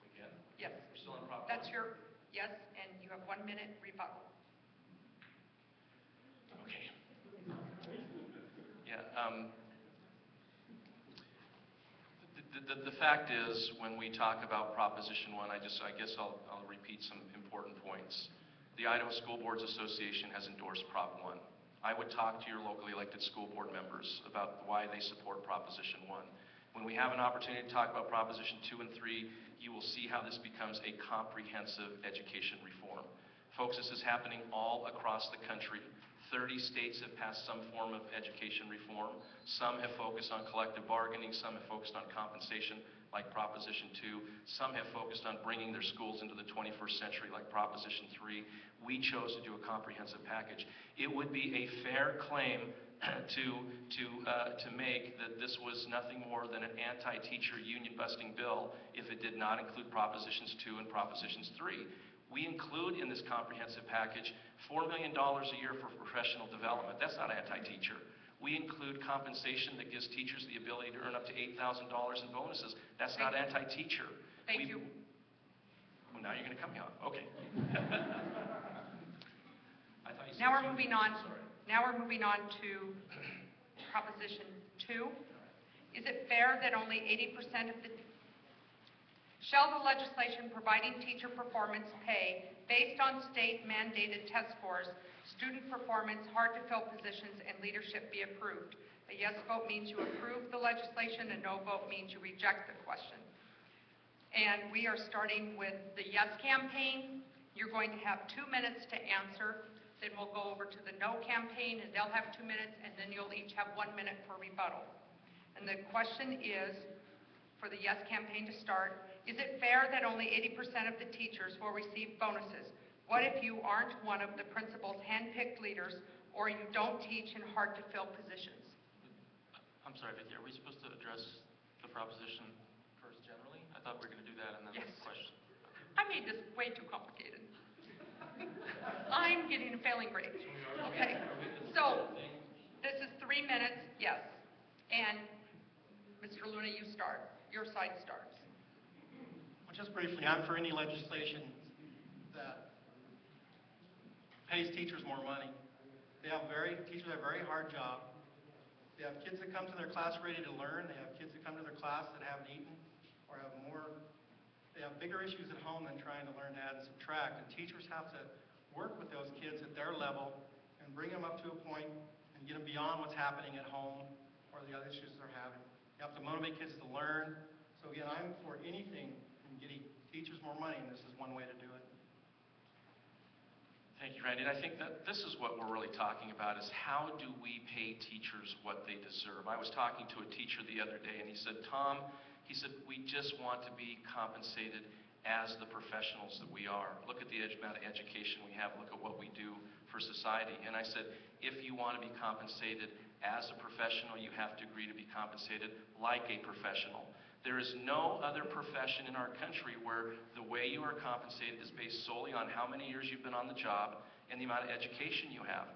We can? Yes. We're still on Prop That's 1? your, yes, and you have 1 minute rebuttal. Okay. Yeah. The fact is, when we talk about Proposition 1, I guess I'll repeat some important points. The Idaho School Boards Association has endorsed Prop 1. I would talk to your locally elected school board members about why they support Proposition 1. When we have an opportunity to talk about Proposition 2 and 3, you will see how this becomes a comprehensive education reform. Folks, this is happening all across the country. 30 states have passed some form of education reform. Some have focused on collective bargaining. Some have focused on compensation, like Proposition 2. Some have focused on bringing their schools into the 21st century, like Proposition 3. We chose to do a comprehensive package. It would be a fair claim to make that this was nothing more than an anti-teacher union-busting bill if it did not include Propositions 2 and Propositions 3. We include in this comprehensive package $4 million a year for professional development. That's not anti-teacher. We include compensation that gives teachers the ability to earn up to $8,000 in bonuses. That's not anti-teacher. Thank you. Well, now you're going to cut me off. Okay. I thought you said Now we're 2. moving on. Sorry. Now we're moving on to Proposition 2. Is it fair that only 80% of the shall the legislation providing teacher performance pay based on state mandated test scores, student performance, hard to fill positions, and leadership be approved? A yes vote means you approve the legislation, a no vote means you reject the question. And we are starting with the yes campaign. You're going to have 2 minutes to answer. Then we'll go over to the no campaign, and they'll have 2 minutes, and then you'll each have 1 minute for rebuttal. And the question is, for the yes campaign to start, is it fair that only 80% of the teachers will receive bonuses? What if you aren't one of the principal's hand-picked leaders, or you don't teach in hard-to-fill positions? I'm sorry, Vicki, are we supposed to address the proposition first generally? I thought we were going to do that and then Yes. the question. I made this way too complicated. I'm getting a failing grade. Okay, so this is 3 minutes, yes. And Mr. Luna, you start. Your side starts. Well, just briefly, I'm for any legislation that pays teachers more money. Teachers have a very hard job. They have kids that come to their class ready to learn. They have kids that come to their class that haven't eaten or they have bigger issues at home than trying to learn to add and subtract. And teachers have to work with those kids at their level and bring them up to a point and get them beyond what's happening at home or the other issues they're having. You have to motivate kids to learn. So again, I'm for anything in getting teachers more money, and this is one way to do it. Thank you, Randy. And I think that this is what we're really talking about, is how do we pay teachers what they deserve? I was talking to a teacher the other day, and he said, Tom, we just want to be compensated as the professionals that we are. Look at the amount of education we have. Look at what we do for society. And I said, if you want to be compensated as a professional, you have to agree to be compensated like a professional. There is no other profession in our country where the way you are compensated is based solely on how many years you've been on the job and the amount of education you have.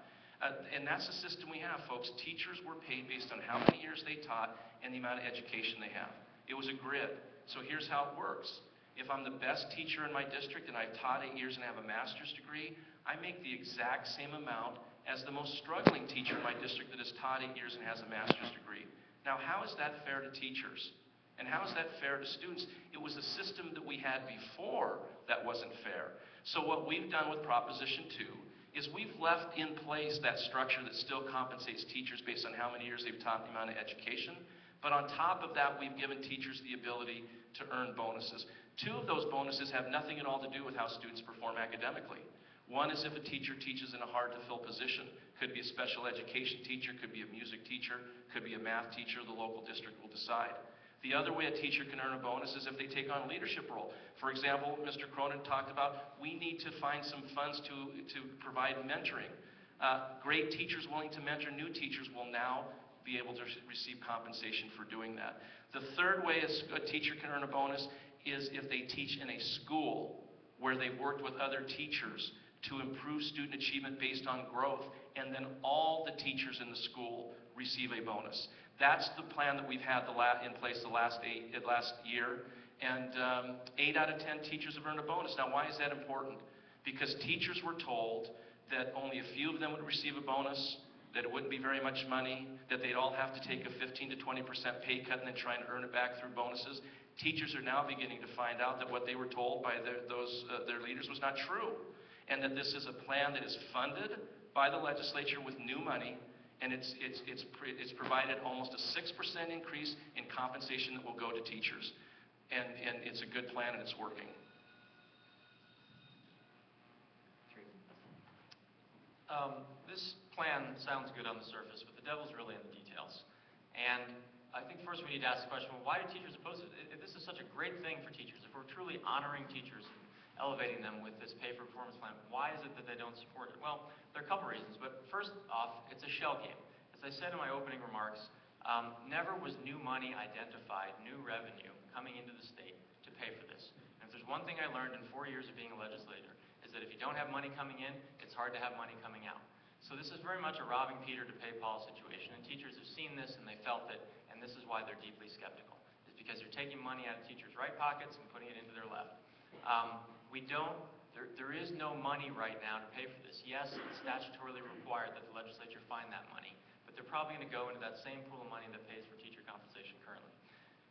And that's the system we have, folks. Teachers were paid based on how many years they taught and the amount of education they have. It was a grid. So here's how it works. If I'm the best teacher in my district and I've taught 8 years and I have a master's degree, I make the exact same amount as the most struggling teacher in my district that has taught 8 years and has a master's degree. Now, how is that fair to teachers? And how is that fair to students? It was a system that we had before that wasn't fair. So what we've done with Proposition 2 is we've left in place that structure that still compensates teachers based on how many years they've taught, the amount of education. But on top of that, we've given teachers the ability to earn bonuses. 2 of those bonuses have nothing at all to do with how students perform academically. One is if a teacher teaches in a hard-to-fill position. Could be a special education teacher, could be a music teacher, could be a math teacher. The local district will decide. The other way a teacher can earn a bonus is if they take on a leadership role. For example, Mr. Cronin talked about we need to find some funds to provide mentoring. Great teachers willing to mentor new teachers will now be able to receive compensation for doing that. The third way a teacher can earn a bonus is if they teach in a school where they've worked with other teachers to improve student achievement based on growth, and then all the teachers in the school receive a bonus. That's the plan that we've had in place the last year, and 8 out of 10 teachers have earned a bonus. Now, why is that important? Because teachers were told that only a few of them would receive a bonus, that it wouldn't be very much money, that they'd all have to take a 15 to 20% pay cut and then try and earn it back through bonuses. Teachers are now beginning to find out that what they were told by their leaders was not true, and that this is a plan that is funded by the legislature with new money, and it's provided almost a 6% increase in compensation that will go to teachers. And it's a good plan and it's working. This plan sounds good on the surface, but the devil's really in the details. And I think first we need to ask the question, well, why do teachers oppose it? If this is such a great thing for teachers, if we're truly honoring teachers and elevating them with this pay for performance plan, why is it that they don't support it? Well, there are a couple reasons, but first off, it's a shell game. As I said in my opening remarks, never was new money identified, new revenue coming into the state to pay for this. And if there's one thing I learned in 4 years of being a legislator, is that if you don't have money coming in, it's hard to have money coming out. So this is very much a robbing Peter to pay Paul situation, and teachers have seen this and they felt it, and this is why they're deeply skeptical. It's because you're taking money out of teachers' right pockets and putting it into their left. There is no money right now to pay for this. Yes, it's statutorily required that the legislature find that money, but they're probably going to go into that same pool of money that pays for teacher compensation currently.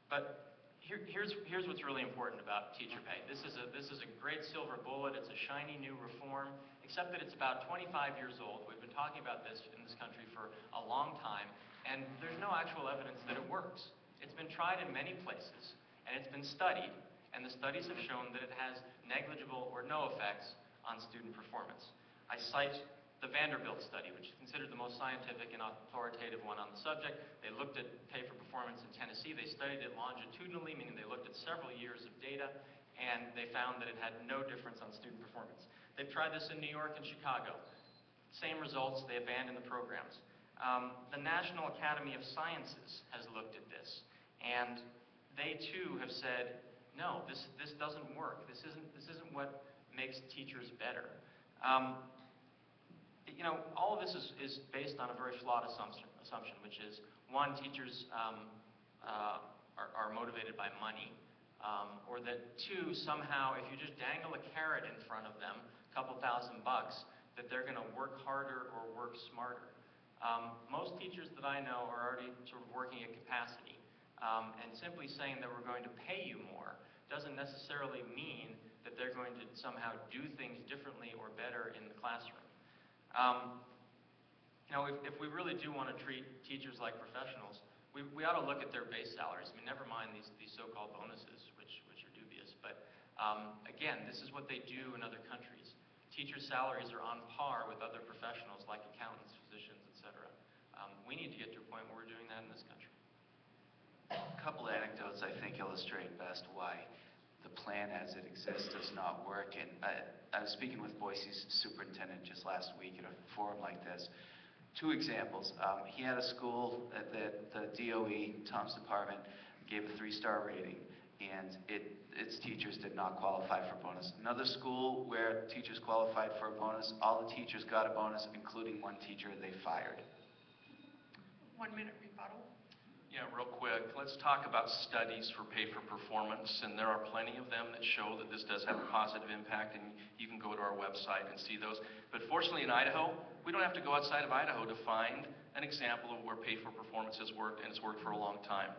But here's what's really important about teacher pay. This is a great silver bullet. It's a shiny new reform, except that it's about 25 years old. We've been talking about this in this country for a long time, and there's no actual evidence that it works. It's been tried in many places, and it's been studied, and the studies have shown that it has negligible or no effects on student performance. I cite the Vanderbilt study, which is considered the most scientific and authoritative one on the subject. They looked at pay for performance in Tennessee. They studied it longitudinally, meaning they looked at several years of data, and they found that it had no difference on student performance. They've tried this in New York and Chicago. Same results, they abandoned the programs. The National Academy of Sciences has looked at this, and they too have said, no, this doesn't work. This isn't what makes teachers better. All of this is based on a very flawed assumption, which is, one, teachers are motivated by money, or that, two, somehow, if you just dangle a carrot in front of them, a couple $1,000 bucks, that they're going to work harder or work smarter. Most teachers that I know are already sort of working at capacity, and simply saying that we're going to pay you more doesn't necessarily mean that they're going to somehow do things differently or better in the classroom. If we really do want to treat teachers like professionals, we ought to look at their base salaries. I mean, never mind these so-called bonuses, which are dubious. But again, this is what they do in other countries. Teachers' salaries are on par with other professionals like accountants, physicians, etc. We need to get to a point where we're doing that in this country. A couple of anecdotes I think illustrate best why the plan as it exists does not work. And I was speaking with Boise's superintendent just last week at a forum like this. 2 examples. He had a school that the DOE, Tom's department, gave a 3-star rating, and its teachers did not qualify for bonus. Another school where teachers qualified for a bonus, all the teachers got a bonus, including one teacher they fired. 1 minute rebuttal. Yeah, real quick, let's talk about studies for pay for performance, and there are plenty of them that show that this does have a positive impact, and you can go to our website and see those. But fortunately in Idaho, we don't have to go outside of Idaho to find an example of where pay for performance has worked, and it's worked for a long time.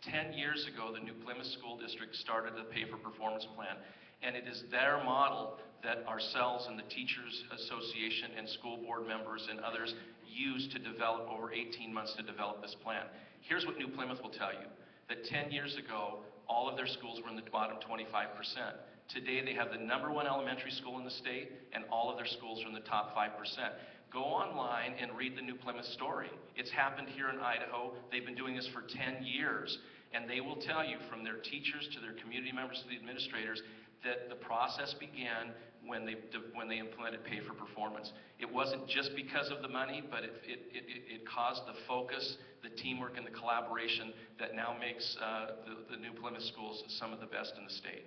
10 years ago, the New Plymouth School District started a pay for performance plan, and it is their model that ourselves and the Teachers Association and school board members and others used to develop over 18 months to develop this plan. Here's what New Plymouth will tell you, that 10 years ago, all of their schools were in the bottom 25%. Today, they have the #1 elementary school in the state, and all of their schools are in the top 5%. Go online and read the New Plymouth story. It's happened here in Idaho. They've been doing this for 10 years, and they will tell you, from their teachers to their community members to the administrators, that the process began when they implemented pay for performance. It wasn't just because of the money, but it caused the focus, the teamwork, and the collaboration that now makes the New Plymouth schools some of the best in the state.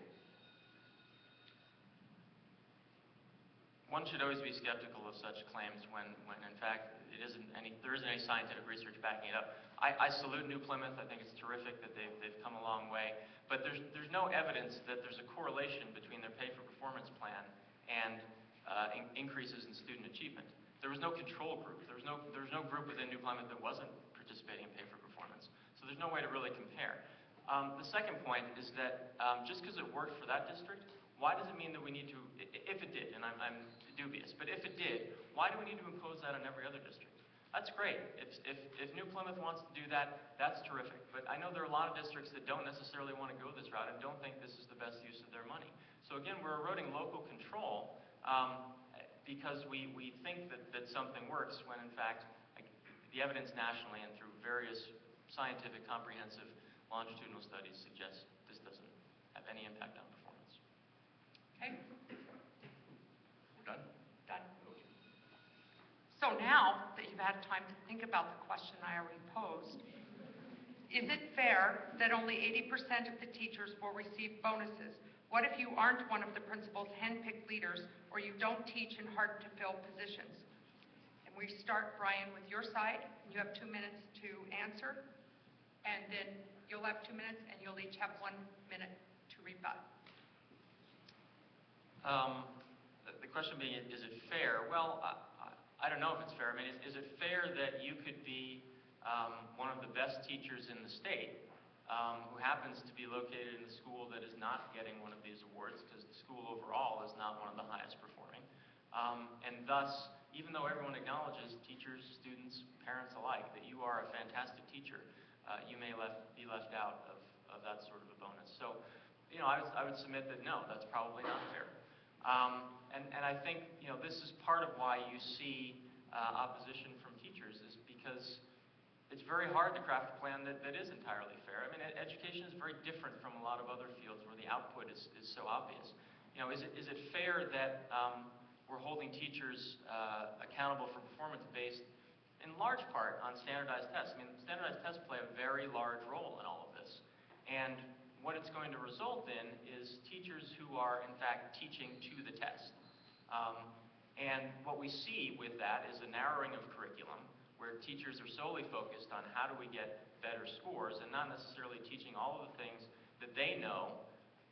One should always be skeptical of such claims when in fact there isn't any scientific research backing it up. I salute New Plymouth. I think it's terrific that they've come a long way, but there's no evidence that there's a correlation between their pay for performance plan and increases in student achievement. There was no control group. There was no group within New Plymouth that wasn't participating in pay for performance. So there's no way to really compare. The second point is that just because it worked for that district, why does it mean that we need to, if it did, and I'm dubious, but if it did, why do we need to impose that on every other district? That's great. If New Plymouth wants to do that, that's terrific. But I know there are a lot of districts that don't necessarily want to go this route and don't think this is the best use of their money. So again, we're eroding local control because we think that something works when in fact the evidence nationally and through various scientific, comprehensive, longitudinal studies suggests this doesn't have any impact on performance. Okay, We're done? done. So now that you've had time to think about the question I already posed, is it fair that only 80% of the teachers will receive bonuses? What if you aren't one of the principal's hand-picked leaders, or you don't teach in hard-to-fill positions? And we start, Brian, with your side, and you have 2 minutes to answer, and then you'll have 2 minutes, and you'll each have 1 minute to rebut. The question being, is it fair? Well, I don't know if it's fair. I mean, is it fair that you could be one of the best teachers in the state who happens to be located in a school that is not getting one of these awards because the school overall is not one of the highest performing, and thus, even though everyone acknowledges, teachers, students, parents alike, that you are a fantastic teacher, you may be left out of that sort of a bonus. So, you know, I would submit that no, that's probably not fair. And I think, you know, this is part of why you see opposition from teachers, is because it's very hard to craft a plan that is entirely fair. I mean, education is very different from a lot of other fields where the output is so obvious. You know, is it fair that we're holding teachers accountable for performance based in large part on standardized tests? I mean, standardized tests play a very large role in all of this. And what it's going to result in is teachers who are, in fact, teaching to the test. And what we see with that is a narrowing of curriculum, where teachers are solely focused on how do we get better scores and not necessarily teaching all of the things that they know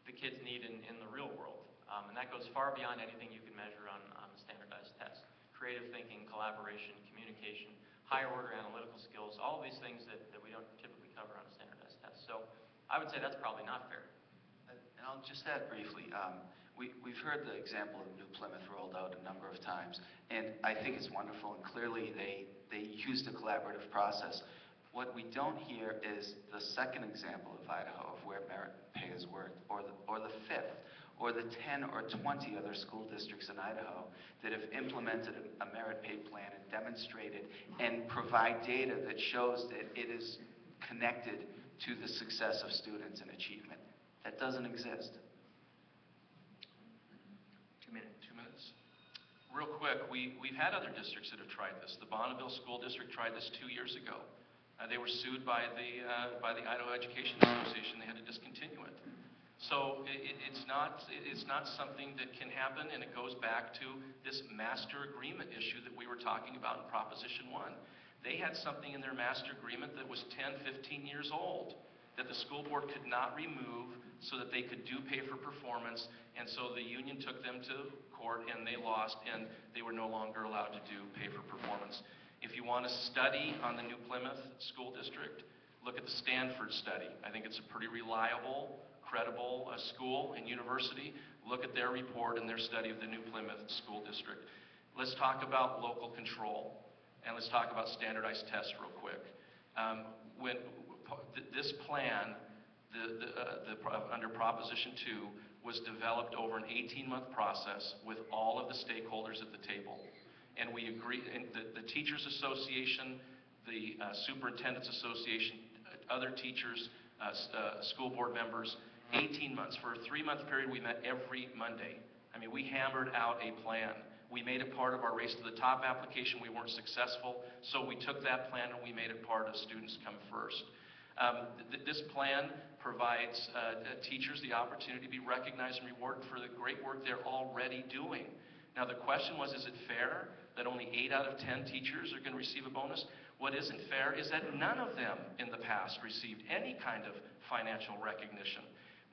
the kids need in the real world. And that goes far beyond anything you can measure on a standardized test. Creative thinking, collaboration, communication, higher order analytical skills, all of these things that we don't typically cover on a standardized test. So I would say that's probably not fair. And I'll just add briefly, we've heard the example of New Plymouth rolled out a number of times, and I think it's wonderful, and clearly they used a collaborative process. What we don't hear is the second example of Idaho, of where merit pay has worked, or the fifth, or the 10 or 20 other school districts in Idaho that have implemented a merit pay plan and demonstrated and provide data that shows that it is connected to the success of students and achievement. That doesn't exist. 2 minutes. 2 minutes. Real quick, we've had other districts that have tried this. The Bonneville School District tried this 2 years ago. They were sued by the Idaho Education Association. They had to discontinue it. So it's not something that can happen, and it goes back to this master agreement issue that we were talking about in Proposition 1. They had something in their master agreement that was 10, 15 years old that the school board could not remove so that they could do pay for performance, and so the union took them to court and they lost, and they were no longer allowed to do pay for performance. If you want to study on the New Plymouth School District, look at the Stanford study. I think it's a pretty reliable, credible school and university. Look at their report and their study of the New Plymouth School District. Let's talk about local control, and let's talk about standardized tests real quick. This plan, under Proposition 2, was developed over an 18-month process with all of the stakeholders at the table. And we agree, and the Teachers Association, the Superintendents Association, other teachers, school board members, 18 months. For a 3-month period, we met every Monday. I mean, we hammered out a plan. We made it part of our Race to the Top application. We weren't successful, so we took that plan and we made it part of Students Come First. This plan provides teachers the opportunity to be recognized and rewarded for the great work they're already doing. Now, the question was, is it fair that only 8 out of 10 teachers are going to receive a bonus? What isn't fair is that none of them in the past received any kind of financial recognition.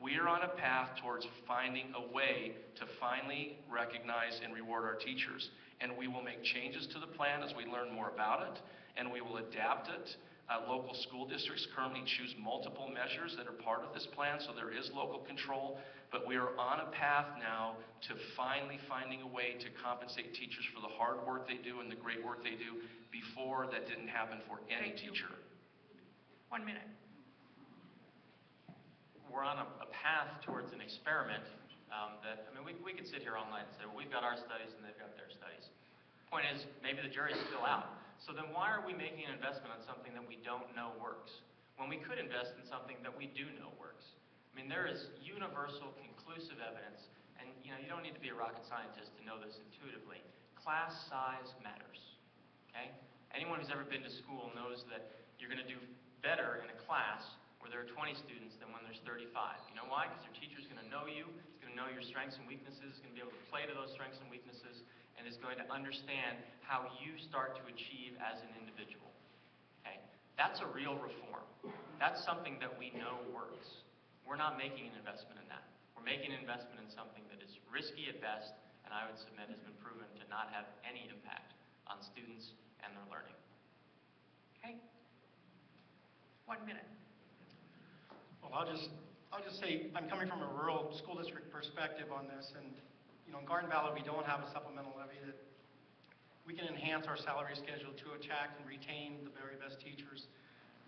We are on a path towards finding a way to finally recognize and reward our teachers. And we will make changes to the plan as we learn more about it, and we will adapt it. Local school districts currently choose multiple measures that are part of this plan, so there is local control. But we are on a path now to finally finding a way to compensate teachers for the hard work they do and the great work they do. Before, that didn't happen for any teacher. 1 minute. We're on a path towards an experiment that, I mean, we could sit here all night and say, well, we've got our studies and they've got their studies. Point is, maybe the jury's still out. So then why are we making an investment on something that we don't know works, when we could invest in something that we do know works? I mean, there is universal, conclusive evidence, and you don't need to be a rocket scientist to know this intuitively. Class size matters, okay? Anyone who's ever been to school knows that you're going to do better in a class where there are 20 students than when there's 35. You know why? Because your teacher's going to know you, it's going to know your strengths and weaknesses, it's going to be able to play to those strengths and weaknesses, and is going to understand how you start to achieve as an individual. Okay? That's a real reform. That's something that we know works. We're not making an investment in that. We're making an investment in something that is risky at best, and I would submit has been proven to not have any impact on students and their learning. Okay? 1 minute. Well, I'll just say I'm coming from a rural school district perspective on this, and in Garden Valley we don't have a supplemental levy that we can enhance our salary schedule to attract and retain the very best teachers.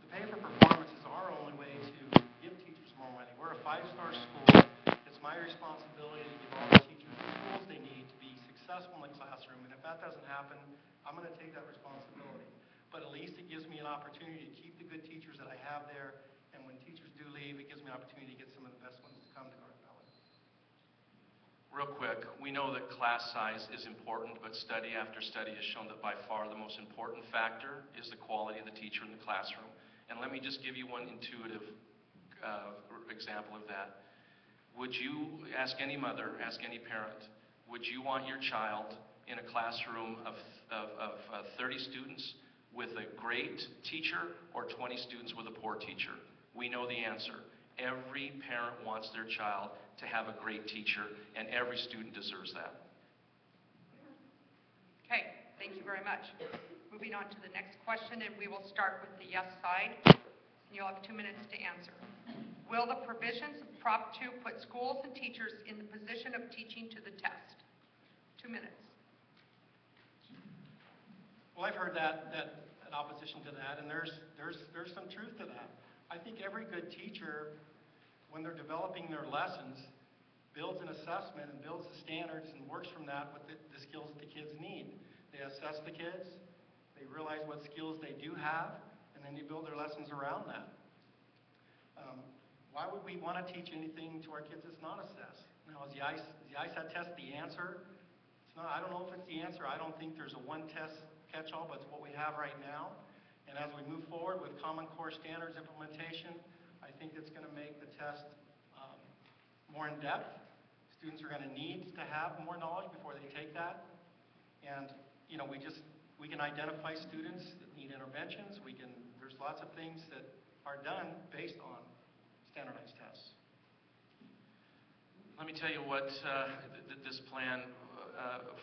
The pay for performance is our only way to give teachers more money. We're a 5-star school. It's my responsibility to give all the teachers the tools they need to be successful in the classroom, and if that doesn't happen, I'm going to take that responsibility. But at least it gives me an opportunity to keep the good teachers that I have there, and when teachers do leave, it gives me an opportunity to get some of the best ones to come to Garden Valley. Real quick, we know that class size is important, but study after study has shown that by far the most important factor is the quality of the teacher in the classroom. And let me just give you one intuitive example of that. Would you, ask any mother, ask any parent, would you want your child in a classroom of 30 students with a great teacher or 20 students with a poor teacher? We know the answer. Every parent wants their child to have a great teacher, and every student deserves that. Okay, thank you very much. Moving on to the next question, and we will start with the yes side. You'll have 2 minutes to answer. Will the provisions of Prop 2 put schools and teachers in the position of teaching to the test? 2 minutes. Well, I've heard that an opposition to that, and there's some truth to that. I think every good teacher, when they're developing their lessons, builds an assessment and builds the standards and works from that with the skills that the kids need. They assess the kids, they realize what skills they do have, and then they build their lessons around that. Why would we want to teach anything to our kids that's not assessed? Now, is the ISAT test the answer? It's not. I don't know if it's the answer. I don't think there's a one-test catch-all, but it's what we have right now. And as we move forward with Common Core Standards implementation, I think it's going to make the test more in-depth. Students are going to need to have more knowledge before they take that. And, we can identify students that need interventions. There's lots of things that are done based on standardized tests. Let me tell you what this plan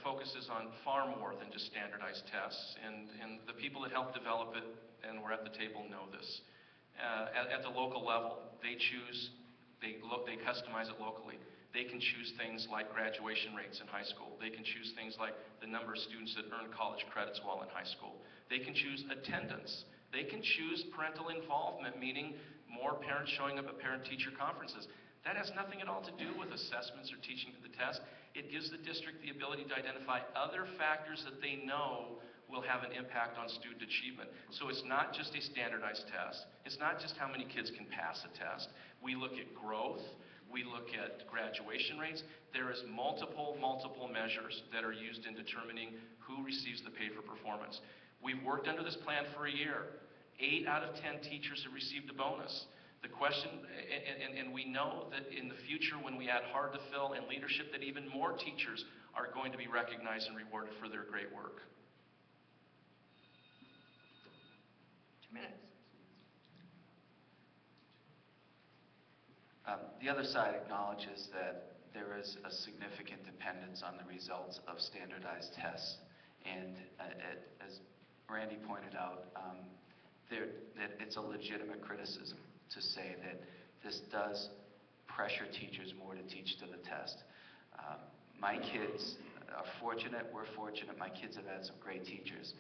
focuses on far more than just standardized tests, and the people that helped develop it and were at the table know this. At the local level, they customize it locally. They can choose things like graduation rates in high school. They can choose things like the number of students that earn college credits while in high school. They can choose attendance. They can choose parental involvement, meaning more parents showing up at parent-teacher conferences. That has nothing at all to do with assessments or teaching to the test. It gives the district the ability to identify other factors that they know will have an impact on student achievement. So it's not just a standardized test. It's not just how many kids can pass a test. We look at growth. We look at graduation rates. There is multiple measures that are used in determining who receives the pay for performance. We've worked under this plan for a year. 8 out of 10 teachers have received a bonus. The question, and we know that in the future when we add hard to fill and leadership, that even more teachers are going to be recognized and rewarded for their great work. 2 minutes. The other side acknowledges that there is a significant dependence on the results of standardized tests. And as Randy pointed out, that it's a legitimate criticism to say that this does pressure teachers more to teach to the test. My kids are fortunate, we're fortunate, my kids have had some great teachers.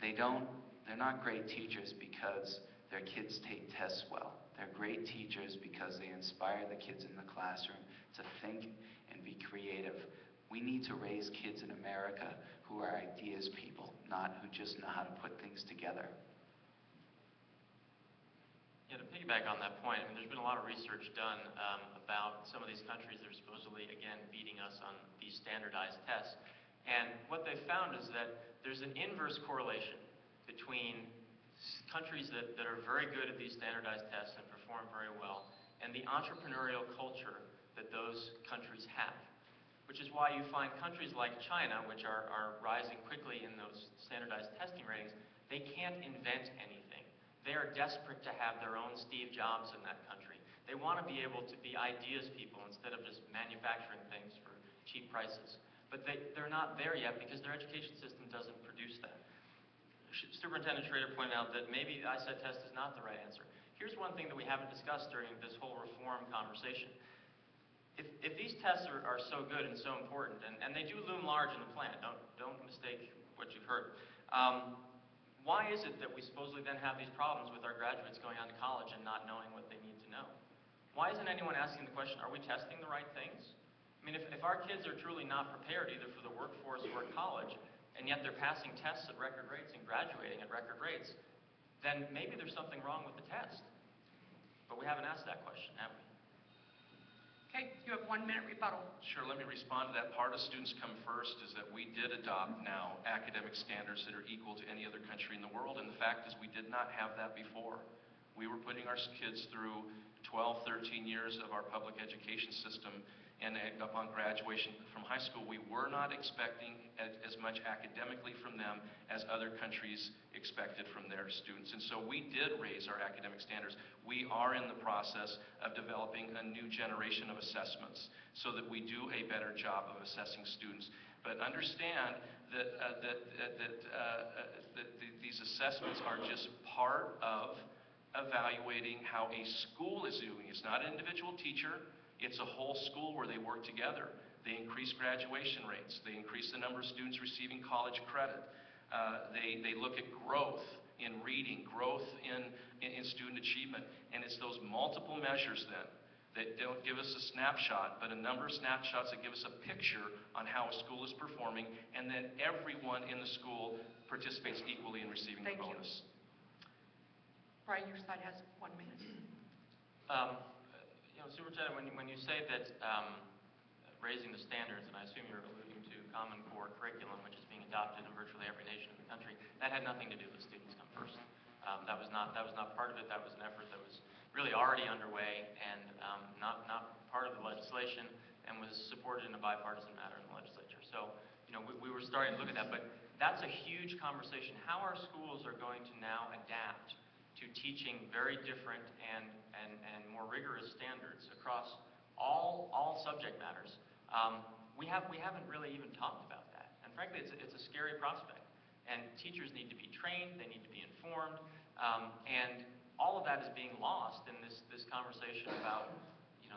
They're not great teachers because their kids take tests well. They're great teachers because they inspire the kids in the classroom to think and be creative. We need to raise kids in America who are ideas people, not who just know how to put things together. Yeah, to piggyback on that point, I mean, there's been a lot of research done about some of these countries that are supposedly, again, beating us on these standardized tests. And what they found is that there's an inverse correlation between countries that are very good at these standardized tests and perform very well, and the entrepreneurial culture that those countries have. Which is why you find countries like China, which are rising quickly in those standardized testing ratings, they can't invent anything. They are desperate to have their own Steve Jobs in that country. They want to be able to be ideas people instead of just manufacturing things for cheap prices. But they're not there yet because their education system doesn't produce that. Superintendent Schrader pointed out that maybe the ISET test is not the right answer. Here's one thing that we haven't discussed during this whole reform conversation. If these tests are so good and so important, and they do loom large in the plan, don't mistake what you've heard. Why is it that we supposedly then have these problems with our graduates going on to college and not knowing what they need to know? Why isn't anyone asking the question, are we testing the right things? I mean, if our kids are truly not prepared either for the workforce or college, and yet they're passing tests at record rates and graduating at record rates, then maybe there's something wrong with the test. But we haven't asked that question, have we? Okay, you have 1 minute rebuttal. Sure, let me respond to that. Part of Students Come First is that we did adopt now academic standards that are equal to any other country in the world, and the fact is we did not have that before. We were putting our kids through 12, 13 years of our public education system, and upon graduation from high school, we were not expecting as much academically from them as other countries expected from their students. And so we did raise our academic standards. We are in the process of developing a new generation of assessments so that we do a better job of assessing students. But understand that, these assessments are just part of evaluating how a school is doing. It's not an individual teacher. It's a whole school where they work together. They increase graduation rates. They increase the number of students receiving college credit. They look at growth in reading, growth in student achievement. And it's those multiple measures then that don't give us a snapshot, but a number of snapshots that give us a picture on how a school is performing, and then everyone in the school participates equally in receiving the bonus. Brian, your side has 1 minute. Superintendent, when you say that raising the standards, and I assume you're alluding to Common Core curriculum, which is being adopted in virtually every nation in the country, that had nothing to do with Students Come First. That was not part of it. That was an effort that was really already underway and not part of the legislation, and was supported in a bipartisan manner in the legislature. So, we were starting to look at that, but that's a huge conversation. How our schools are going to now adapt to teaching very different and more rigorous standards across all subject matters. We haven't really even talked about that, and frankly, it's a scary prospect. And teachers need to be trained, they need to be informed, and all of that is being lost in this conversation about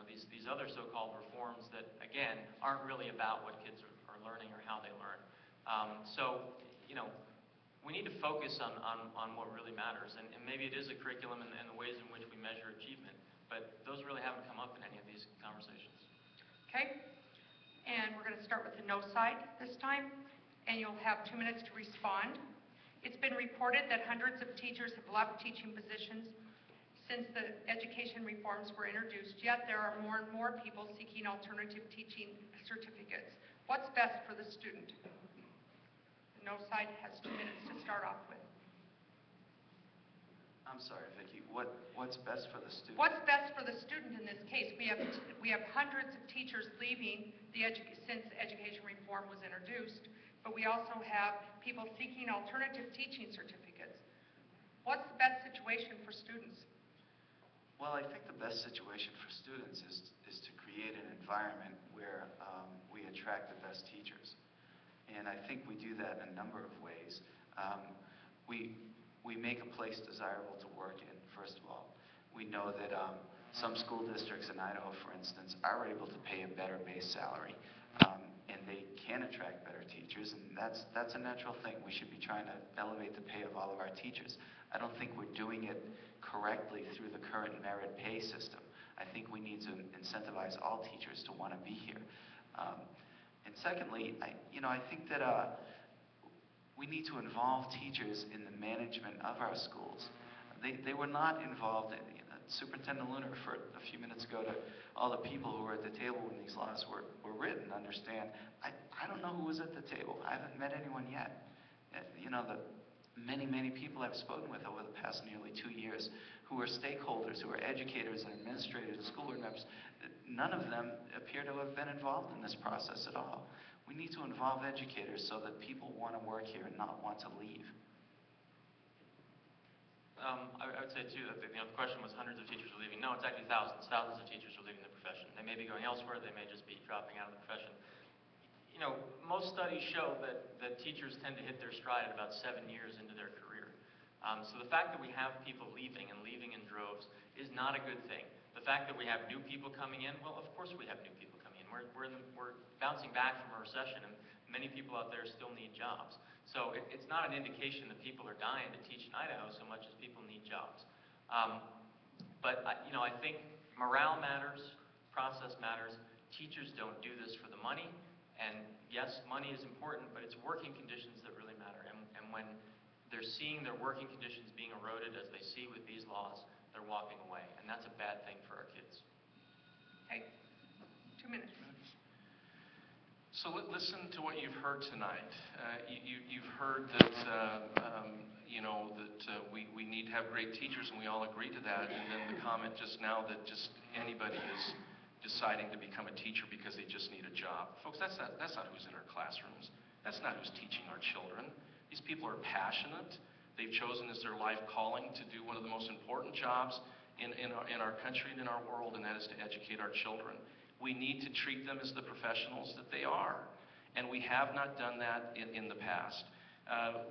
these other so-called reforms that again aren't really about what kids are learning or how they learn. We need to focus on what really matters, and maybe it is a curriculum and the ways in which we measure achievement, but those really haven't come up in any of these conversations. Okay, and we're going to start with the no side this time, and you'll have 2 minutes to respond. It's been reported that hundreds of teachers have left teaching positions since the education reforms were introduced, yet there are more and more people seeking alternative teaching certificates. What's best for the student? The no side has 2 minutes to start off with. I'm sorry, Vicki, what's best for the student? What's best for the student in this case? We have hundreds of teachers leaving since education reform was introduced, but we also have people seeking alternative teaching certificates. What's the best situation for students? Well, I think the best situation for students is to create an environment where we attract the best teachers. And I think we do that in a number of ways. We make a place desirable to work in, first of all. We know that some school districts in Idaho, for instance, are able to pay a better base salary, and they can attract better teachers, and that's a natural thing. We should be trying to elevate the pay of all of our teachers. I don't think we're doing it correctly through the current merit pay system. I think we need to incentivize all teachers to want to be here. And secondly, I think that we need to involve teachers in the management of our schools. They were not involved in, Superintendent Lunar referred a few minutes ago to all the people who were at the table when these laws were written. Understand, I don't know who was at the table. I haven't met anyone yet. The many people I've spoken with over the past nearly 2 years who are stakeholders, who are educators and administrators and school board members, none of them appear to have been involved in this process at all. We need to involve educators so that people want to work here and not want to leave. I would say, too, that the question was hundreds of teachers are leaving. No, it's actually thousands. Thousands of teachers are leaving the profession. They may be going elsewhere. They may just be dropping out of the profession. Most studies show that teachers tend to hit their stride at about 7 years into their career. So the fact that we have people leaving and leaving in droves is not a good thing. The fact that we have new people coming in, well, of course we have new people coming in. We're bouncing back from a recession, and many people out there still need jobs. So it's not an indication that people are dying to teach in Idaho so much as people need jobs. But I think morale matters, process matters. Teachers don't do this for the money, and yes, money is important, but it's working conditions that really matter. And when they're seeing their working conditions being eroded, as they see with these laws, they're walking away, and that's a bad thing for our kids. Okay, 2 minutes. So listen to what you've heard tonight. You've heard that we need to have great teachers, and we all agree to that. And then the comment just now that just anybody is deciding to become a teacher because they just need a job. Folks, that's not who's in our classrooms. That's not who's teaching our children. These people are passionate. They've chosen as their life calling to do one of the most important jobs in our country and in our world, and that is to educate our children. We need to treat them as the professionals that they are, and we have not done that in the past. The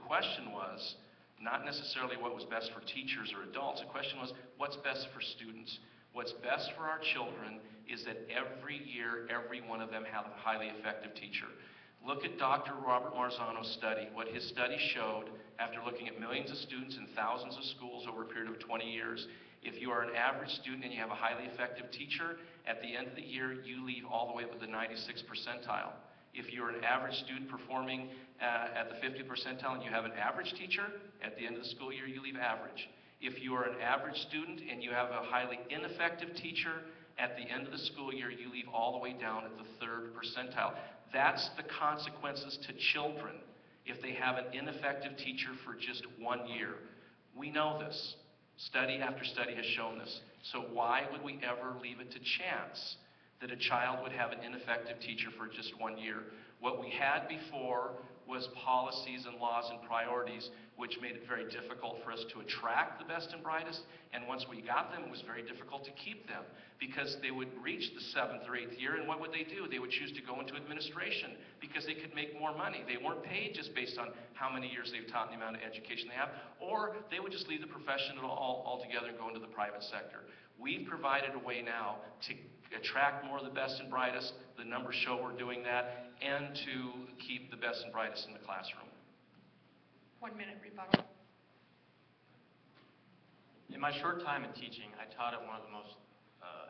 question was not necessarily what was best for teachers or adults. The question was what's best for students. What's best for our children is that every year, every one of them have a highly effective teacher. Look at Dr. Robert Marzano's study. What his study showed, after looking at millions of students in thousands of schools over a period of 20 years, if you are an average student and you have a highly effective teacher, at the end of the year, you leave all the way up to the 96th percentile. If you're an average student performing at the 50th percentile and you have an average teacher, at the end of the school year, you leave average. If you are an average student and you have a highly ineffective teacher, at the end of the school year, you leave all the way down at the 3rd percentile. That's the consequences to children if they have an ineffective teacher for just 1 year. We know this. Study after study has shown this. So why would we ever leave it to chance that a child would have an ineffective teacher for just 1 year? What we had before was policies and laws and priorities which made it very difficult for us to attract the best and brightest, and once we got them, it was very difficult to keep them because they would reach the 7th or 8th year, and what would they do? They would choose to go into administration because they could make more money. They weren't paid just based on how many years they've taught and the amount of education they have, or they would just leave the profession altogether and go into the private sector. We've provided a way now to attract more of the best and brightest. The numbers show we're doing that, and to keep the best and brightest in the classroom. 1 minute rebuttal. In my short time in teaching, I taught at one of the most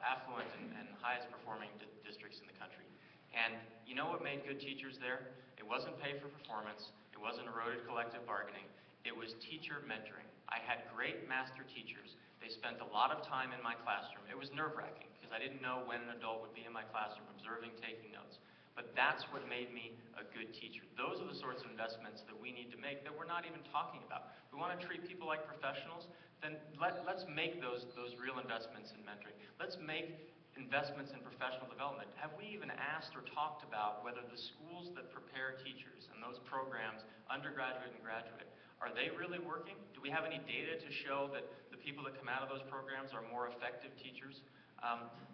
affluent and highest performing districts in the country. And you know what made good teachers there? It wasn't pay for performance. It wasn't eroded collective bargaining. It was teacher mentoring. I had great master teachers. They spent a lot of time in my classroom. It was nerve-wracking because I didn't know when an adult would be in my classroom observing, taking notes. but that's what made me a good teacher. Those are the sorts of investments that we need to make that we're not even talking about. We want to treat people like professionals, then let's make those real investments in mentoring. Let's make investments in professional development. Have we even asked or talked about whether the schools that prepare teachers and those programs, undergraduate and graduate, are they really working? Do we have any data to show that the people that come out of those programs are more effective teachers?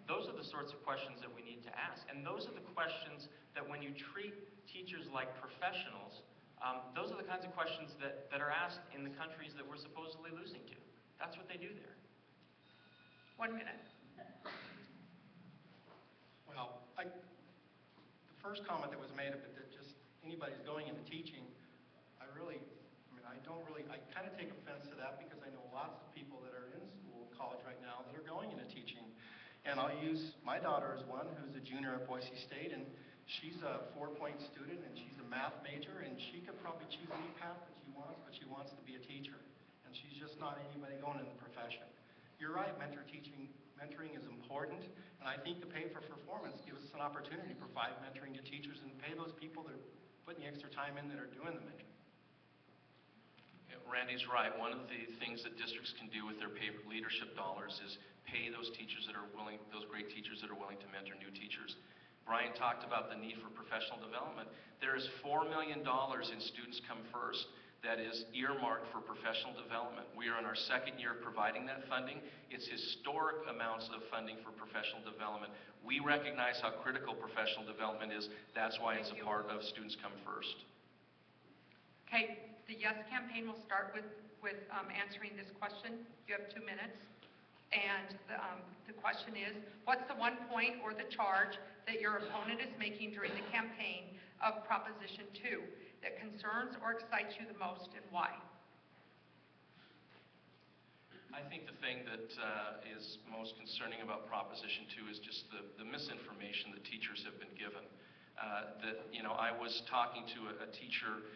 Those are the sorts of questions that we need to ask. And those are the questions that when you treat teachers like professionals, those are the kinds of questions that are asked in the countries that we're supposedly losing to. That's what they do there. 1 minute. Well, the first comment that was made of it, that just anybody's going into teaching, I kind of take offense to that because I know lots of people that are in school, college right now, that are going into teaching. And I'll use my daughter as one who's a junior at Boise State, and she's a 4-point student, and she's a math major, and she could probably choose any path that she wants, but she wants to be a teacher. And she's just not anybody going in the profession. You're right, mentoring is important, and I think the pay for performance gives us an opportunity to provide mentoring to teachers and pay those people that are putting the extra time in that are doing the mentoring. Randy's right. One of the things that districts can do with their paid leadership dollars is pay those teachers that are willing, those great teachers that are willing to mentor new teachers. Brian talked about the need for professional development. There is $4 million in Students Come First that is earmarked for professional development. We are in our second year of providing that funding. It's historic amounts of funding for professional development. We recognize how critical professional development is. That's why it's a part of Students Come First. Okay, the Yes campaign will start with answering this question. You have 2 minutes. And the question is, what's the one point or the charge that your opponent is making during the campaign of Proposition 2 that concerns or excites you the most, and why? I think the thing that is most concerning about Proposition 2 is just the misinformation that teachers have been given. I was talking to a teacher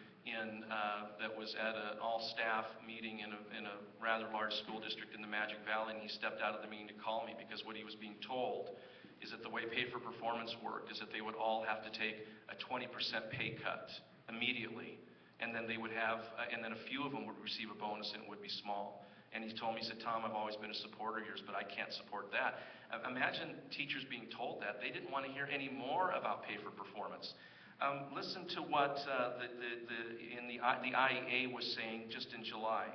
that was at an all-staff meeting in a rather large school district in the Magic Valley, and he stepped out of the meeting to call me because what he was being told is that the way pay for performance worked is that they would all have to take a 20% pay cut immediately, and then they would have, and then a few of them would receive a bonus and it would be small. And he told me, he said, Tom, I've always been a supporter of yours, but I can't support that. Imagine teachers being told that. They didn't want to hear any more about pay for performance. Listen to what the IEA was saying just in July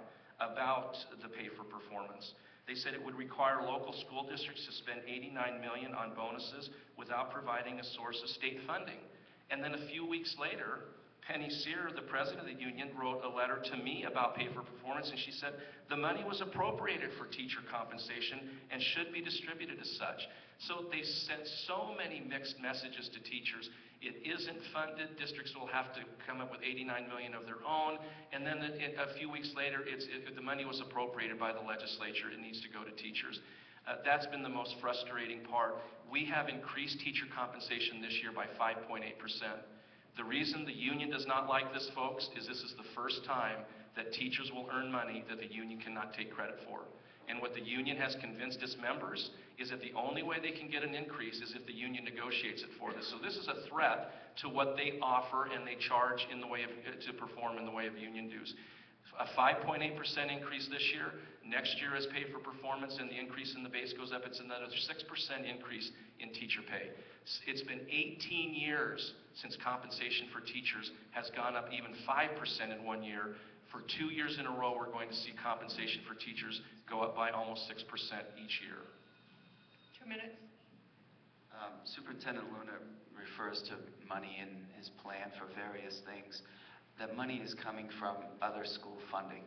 about the pay for performance. They said it would require local school districts to spend $89 million on bonuses without providing a source of state funding. And then a few weeks later, Penny Sear, the president of the union, wrote a letter to me about pay for performance, and she said the money was appropriated for teacher compensation and should be distributed as such. So they sent so many mixed messages to teachers. It isn't funded. Districts will have to come up with $89 million of their own, and then a few weeks later, the money was appropriated by the legislature. It needs to go to teachers. That's been the most frustrating part. We have increased teacher compensation this year by 5.8%. The reason the union does not like this, folks, is this is the first time that teachers will earn money that the union cannot take credit for. And what the union has convinced its members is that the only way they can get an increase is if the union negotiates it for this. So this is a threat to what they offer and they charge in the way of, to perform in the way of union dues. A 5.8% increase this year. Next year as pay for performance and the increase in the base goes up, it's another 6% increase in teacher pay. It's been 18 years since compensation for teachers has gone up even 5% in 1 year. For 2 years in a row, we're going to see compensation for teachers go up by almost 6% each year. 2 minutes. Superintendent Luna refers to money in his plan for various things. That money is coming from other school funding.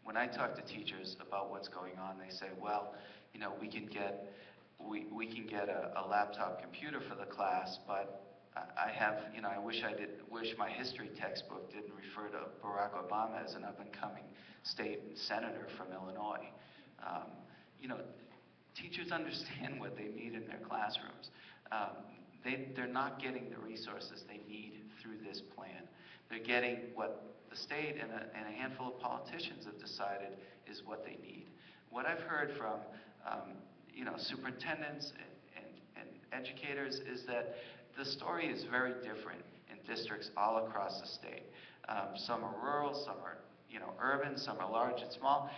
When I talk to teachers about what's going on, they say, well, you know, we can get a laptop computer for the class, but I have, you know, I wish my history textbook didn't refer to Barack Obama as an up-and-coming state senator from Illinois. You know, teachers understand what they need in their classrooms. They're not getting the resources they need through this plan. They're getting what the state and a handful of politicians have decided is what they need. What I've heard from you know, superintendents and educators is that the story is very different in districts all across the state. Some are rural, some are, urban, some are large and small.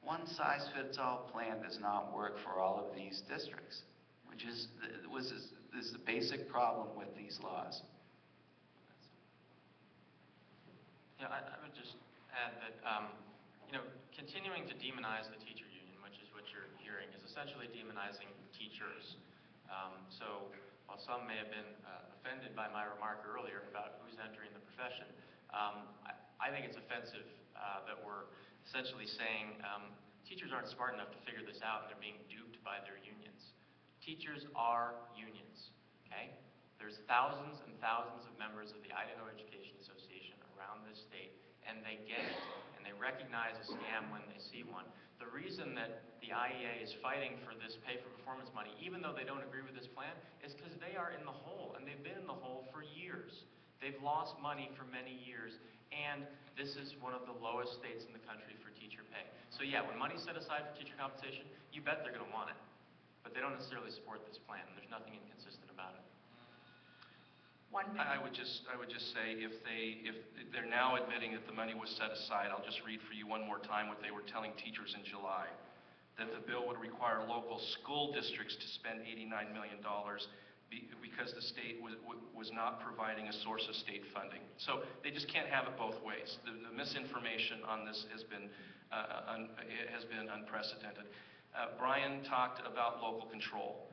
One-size-fits-all plan does not work for all of these districts, which is the basic problem with these laws. Yeah, I would just add that, continuing to demonize the teacher union, which is what you're hearing, is essentially demonizing teachers. So while some may have been offended by my remark earlier about who's entering the profession, I think it's offensive that we're essentially saying teachers aren't smart enough to figure this out and they're being duped by their unions. Teachers are unions, okay? There's thousands and thousands of members of the Idaho Education Association around this state, and they get it, and they recognize a scam when they see one. The reason that the IEA is fighting for this pay-for-performance money, even though they don't agree with this plan, is because they are in the hole, and they've been in the hole for years. They've lost money for many years, and this is one of the lowest states in the country for teacher pay. So yeah, when money's set aside for teacher compensation, you bet they're going to want it. But they don't necessarily support this plan. There's nothing inconsistent about it. 1 minute. I would just say if they're now admitting that the money was set aside, I'll just read for you one more time what they were telling teachers in July, that the bill would require local school districts to spend $89 million because the state was not providing a source of state funding. So they just can't have it both ways. The misinformation on this has been unprecedented. Brian talked about local control.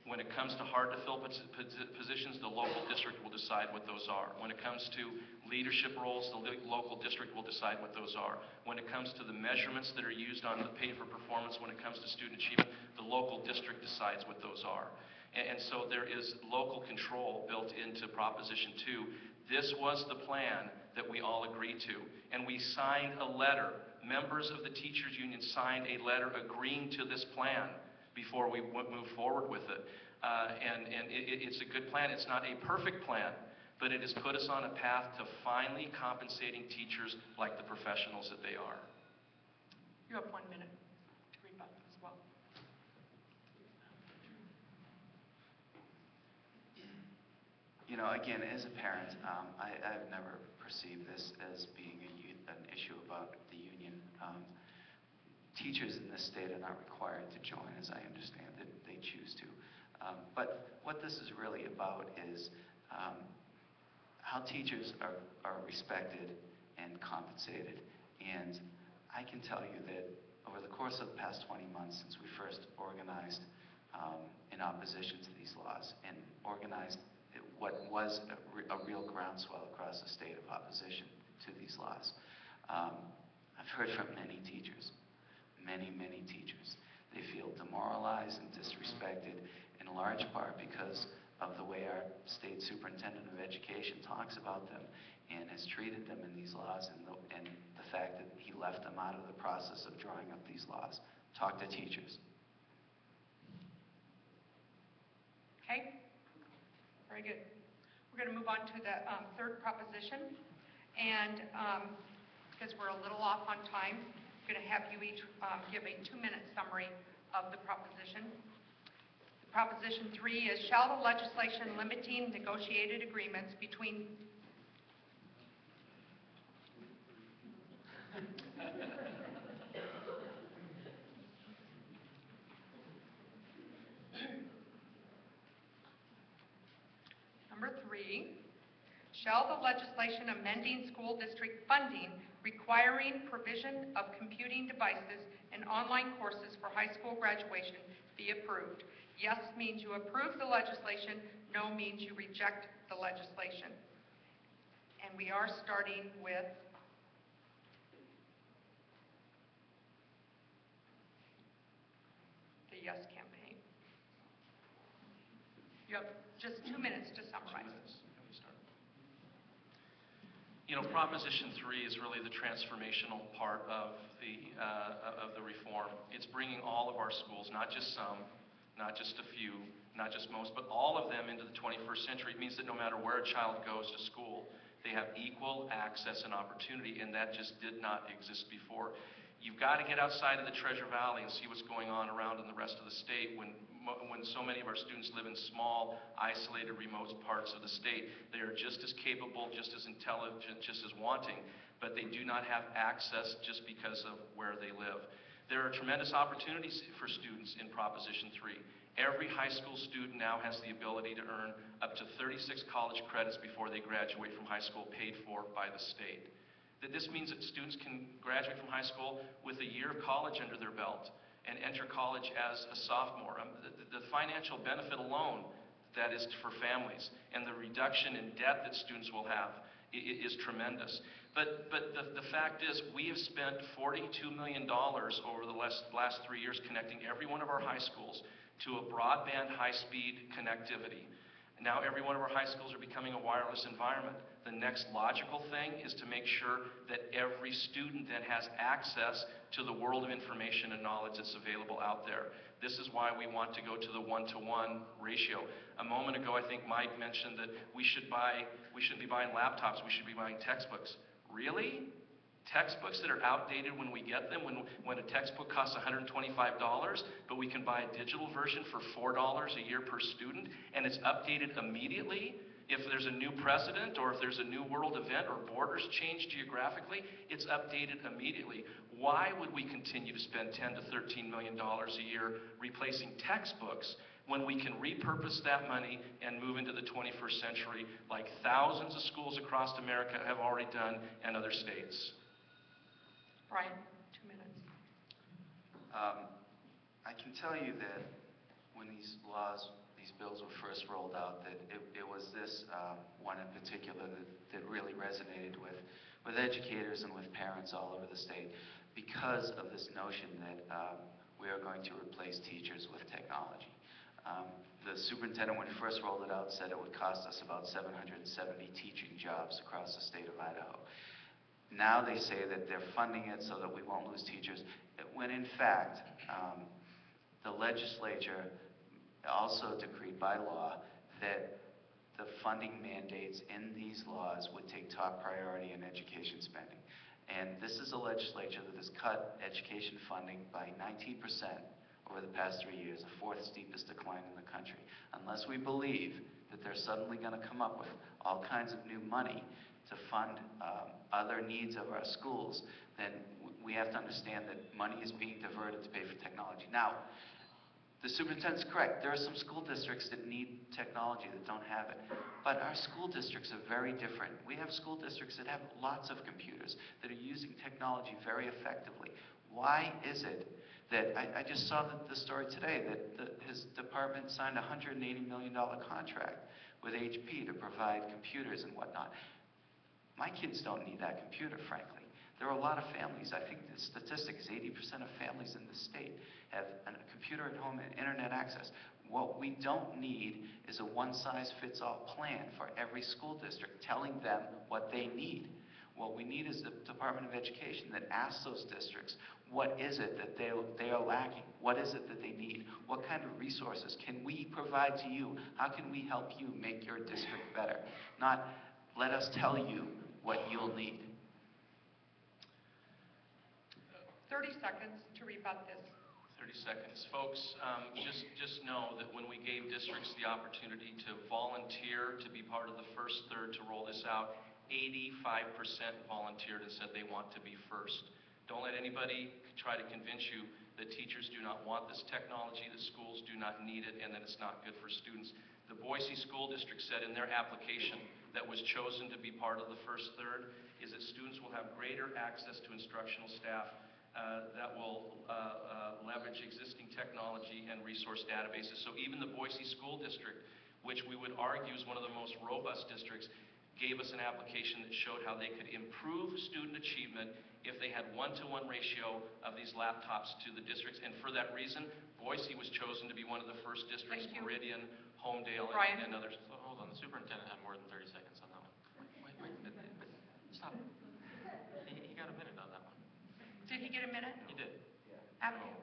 When it comes to hard-to-fill positions, the local district will decide what those are. When it comes to leadership roles, the local district will decide what those are. When it comes to the measurements that are used on the pay for performance, when it comes to student achievement, the local district decides what those are. And so there is local control built into Proposition 2. This was the plan that we all agreed to. And we signed a letter. Members of the teachers union signed a letter agreeing to this plan before we move forward with it. It's a good plan. It's not a perfect plan, but it has put us on a path to finally compensating teachers like the professionals that they are. You have 1 minute to rebut as well. Again, as a parent, I've never perceived this as being an issue about the union. Teachers in this state are not required to join, as I understand it. They choose to. But what this is really about is how teachers are respected and compensated. And I can tell you that over the course of the past 20 months since we first organized in opposition to these laws and organized what was a real groundswell across the state of opposition to these laws, I've heard from many teachers. Many teachers. They feel demoralized and disrespected in large part because of the way our state superintendent of education talks about them and has treated them in these laws and the fact that he left them out of the process of drawing up these laws. Talk to teachers. Okay? Very good. We're going to move on to the third proposition. And because we're a little off on time, I'm going to have you each give a 2-minute summary of the proposition. Proposition 3 is, shall the legislation limiting negotiated agreements between Number 3, shall the legislation amending school district funding requiring provision of computing devices and online courses for high school graduation be approved? Yes means you approve the legislation, no means you reject the legislation. And we are starting with the yes campaign. You have just 2 minutes to summarize. Proposition 3 is really the transformational part of the reform. It's bringing all of our schools, not just some, not just a few, not just most, but all of them into the 21st century. It means that no matter where a child goes to school, they have equal access and opportunity, and that just did not exist before. You've got to get outside of the Treasure Valley and see what's going on around in the rest of the state when when so many of our students live in small, isolated, remote parts of the state. They are just as capable, just as intelligent, just as wanting, but they do not have access just because of where they live. There are tremendous opportunities for students in Proposition 3. Every high school student now has the ability to earn up to 36 college credits before they graduate from high school, paid for by the state. This means that students can graduate from high school with a year of college under their belt and enter college as a sophomore. The financial benefit alone that is for families and the reduction in debt that students will have is tremendous. But the fact is, we have spent $42 million over the last 3 years connecting every one of our high schools to a broadband high-speed connectivity. Now every one of our high schools are becoming a wireless environment. The next logical thing is to make sure that every student then has access to the world of information and knowledge that's available out there. This is why we want to go to the 1-to-1 ratio. A moment ago, I think Mike mentioned that we shouldn't be buying laptops, we should be buying textbooks. Really? Textbooks that are outdated when we get them, when a textbook costs $125, but we can buy a digital version for $4 a year per student, and it's updated immediately? If there's a new president, or if there's a new world event, or borders change geographically, it's updated immediately. Why would we continue to spend $10 to $13 million a year replacing textbooks when we can repurpose that money and move into the 21st century like thousands of schools across America have already done, and other states? Brian, 2 minutes. I can tell you that when these bills were first rolled out, that it was this one in particular that really resonated with educators and with parents all over the state, because of this notion that we are going to replace teachers with technology. The superintendent, when he first rolled it out, said it would cost us about 770 teaching jobs across the state of Idaho. Now they say that they're funding it so that we won't lose teachers, when in fact, the legislature also decreed by law that the funding mandates in these laws would take top priority in education spending. And this is a legislature that has cut education funding by 19% over the past 3 years, the fourth steepest decline in the country. Unless we believe that they're suddenly going to come up with all kinds of new money to fund other needs of our schools, then we have to understand that money is being diverted to pay for technology. Now, the superintendent's correct. There are some school districts that need technology that don't have it. But our school districts are very different. We have school districts that have lots of computers, that are using technology very effectively. Why is it that, I just saw the story today, that his department signed a $180 million contract with HP to provide computers and whatnot. My kids don't need that computer, frankly. There are a lot of families, I think the statistic is 80% of families in the state have a computer at home and internet access. What we don't need is a one-size-fits-all plan for every school district telling them what they need. What we need is the Department of Education that asks those districts, what is it that they are lacking? What is it that they need? What kind of resources can we provide to you? How can we help you make your district better? Not let us tell you what you'll need. 30 seconds to rebut this. 30 seconds. Folks, just know that when we gave districts the opportunity to volunteer to be part of the first third to roll this out, 85% volunteered and said they want to be first. Don't let anybody try to convince you that teachers do not want this technology, that schools do not need it, and that it's not good for students. The Boise School District said in their application that was chosen to be part of the first third is that students will have greater access to instructional staff that will leverage existing technology and resource databases. So even the Boise School District, which we would argue is one of the most robust districts, gave us an application that showed how they could improve student achievement if they had 1-to-1 ratio of these laptops to the districts. And for that reason, Boise was chosen to be one of the first districts, Meridian, Homedale, and others. So hold on, the superintendent had more than 30 seconds on that one. Wait, stop. He got a minute on that one. Did he get a minute? He did. Abigail.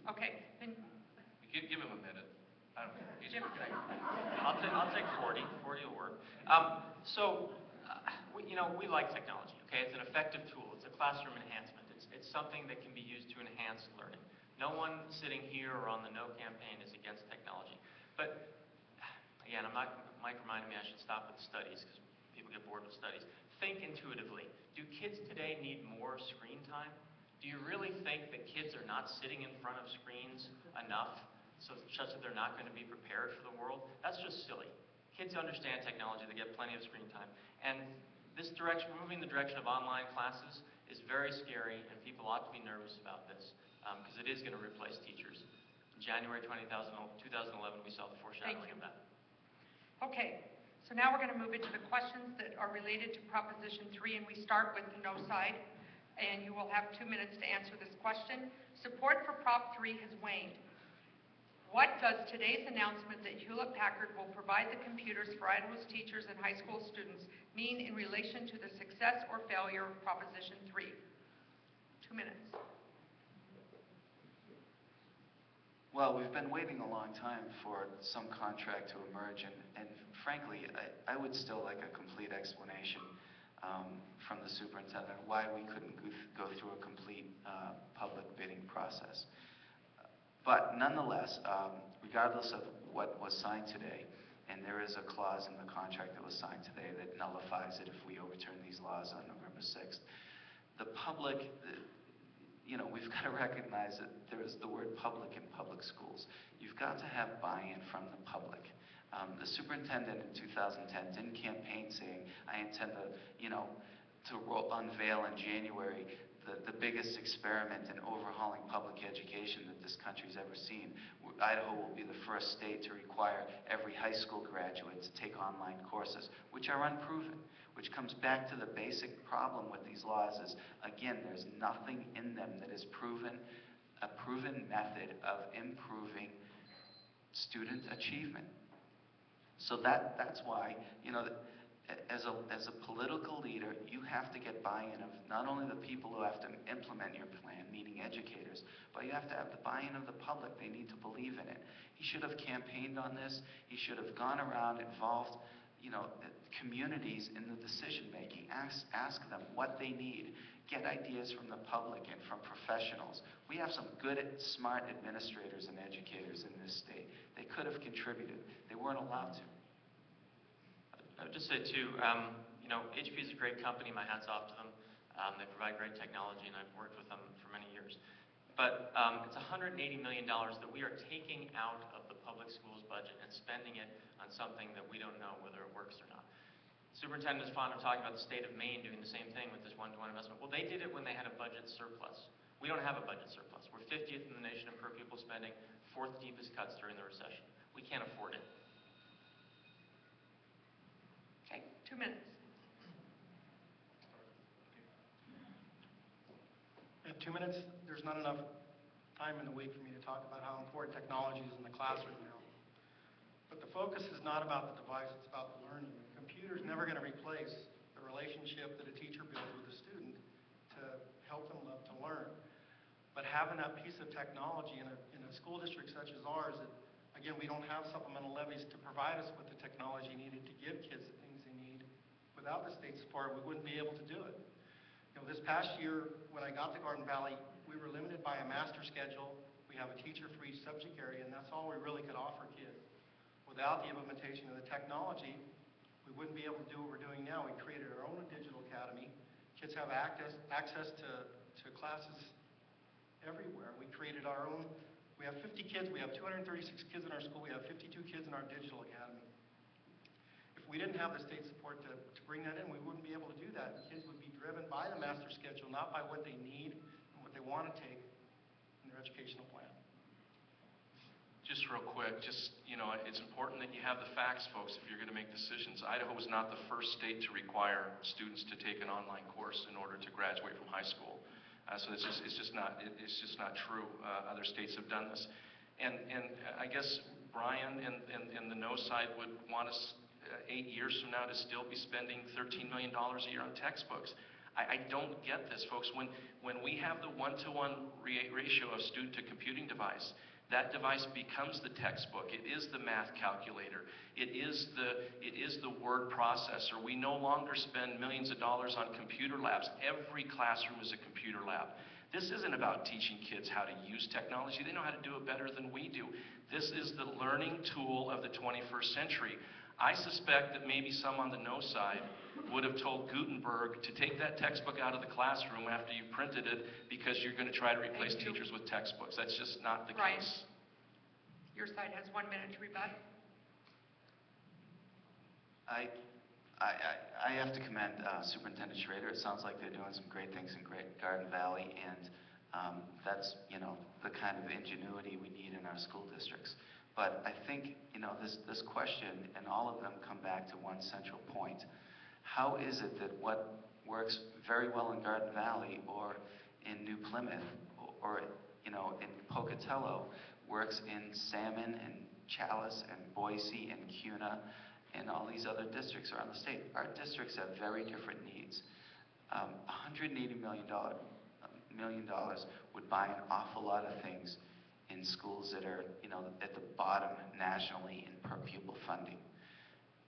Okay, then Give him a minute. I don't care. Jim. I'll take 40. 40 will work. We like technology, okay? It's an effective tool. It's a classroom enhancement. It's something that can be used to enhance learning. No one sitting here or on the No campaign is against technology. But again, Mike reminded me I should stop with studies because people get bored with studies. Think intuitively. Do kids today need more screen time? Do you really think that kids are not sitting in front of screens enough such that they're not going to be prepared for the world? That's just silly. Kids understand technology. They get plenty of screen time. And this direction, moving the direction of online classes, is very scary, and people ought to be nervous about this because it is going to replace teachers. In January 2011, we saw the foreshadowing of that. Okay, so now we're going to move into the questions that are related to Proposition 3, and we start with the no side, and you will have 2 minutes to answer this question. Support for Prop 3 has waned. What does today's announcement that Hewlett-Packard will provide the computers for Idaho's teachers and high school students mean in relation to the success or failure of Proposition 3? 2 minutes. Well, we've been waiting a long time for some contract to emerge, and frankly, I would still like a complete explanation from the superintendent why we couldn't go through a complete public bidding process. But nonetheless, regardless of what was signed today, and there is a clause in the contract that was signed today that nullifies it if we overturn these laws on November 6th, the public, we've got to recognize that there is the word public in public schools. You've got to have buy-in from the public. The superintendent in 2010 didn't campaign saying, I intend to, unveil in January the biggest experiment in overhauling public education that this country's ever seen. Idaho will be the first state to require every high school graduate to take online courses, which are unproven, which comes back to the basic problem with these laws is, again, there's nothing in them that is a proven method of improving student achievement. So that's why, as a political leader, you have to get buy-in of not only the people who have to implement your plan, meaning educators, but you have to have the buy-in of the public. They need to believe in it. He should have campaigned on this. He should have gone around, involved, communities in the decision-making. Ask them what they need. Get ideas from the public and from professionals. We have some good, smart administrators and educators in this state. They could have contributed. They weren't allowed to. I would just say, too, HP is a great company. My hat's off to them. They provide great technology, and I've worked with them for many years. But it's $180 million that we are taking out of the public schools budget and spending it on something that we don't know whether it works or not. Superintendent is fond of talking about the state of Maine doing the same thing with this one-to-one investment. Well, they did it when they had a budget surplus. We don't have a budget surplus. We're 50th in the nation in per pupil spending, 4th deepest cuts during the recession. We can't afford it. Okay, 2 minutes. In 2 minutes, there's not enough time in the week for me to talk about how important technology is in the classroom now. But the focus is not about the device, it's about the learning. The computer's never going to replace the relationship that a teacher builds with a student to help them love to learn. But having that piece of technology in a school district such as ours, that, again, we don't have supplemental levies to provide us with the technology needed to give kids the things they need. Without the state support, we wouldn't be able to do it. This past year, when I got to Garden Valley, we were limited by a master schedule. We have a teacher for each subject area, and that's all we really could offer kids. Without the implementation of the technology, we wouldn't be able to do what we're doing now. We created our own digital academy. Kids have access to classes everywhere. We created our own. We have 50 kids. We have 236 kids in our school. We have 52 kids in our digital academy. If we didn't have the state support to bring that in, we wouldn't be able to do that. Kids would be driven by the master schedule, not by what they need and what they want to take in their educational plan. Just real quick, it's important that you have the facts, folks, if you're going to make decisions. Idaho was not the first state to require students to take an online course in order to graduate from high school. So it's just not true. Other states have done this. And I guess Brian and the no side would want us 8 years from now to still be spending $13 million a year on textbooks. I don't get this, folks. When we have the one-to-one ratio of student to computing device, that device becomes the textbook. It is the math calculator. It is the word processor. We no longer spend millions of dollars on computer labs. Every classroom is a computer lab. This isn't about teaching kids how to use technology. They know how to do it better than we do. This is the learning tool of the 21st century. I suspect that maybe some on the no side would have told Gutenberg to take that textbook out of the classroom after you printed it because you're going to try to replace teachers with textbooks. That's just not the Right. case. Your side has 1 minute to rebut. I have to commend Superintendent Schrader. It sounds like they're doing some great things in Garden Valley, and that's, the kind of ingenuity we need in our school districts. But I think, this question, and all of them come back to one central point. How is it that what works very well in Garden Valley or in New Plymouth or in Pocatello works in Salmon and Chalice and Boise and Cuna and all these other districts around the state? Our districts have very different needs. $180 million would buy an awful lot of things in schools that are, at the bottom nationally in per pupil funding.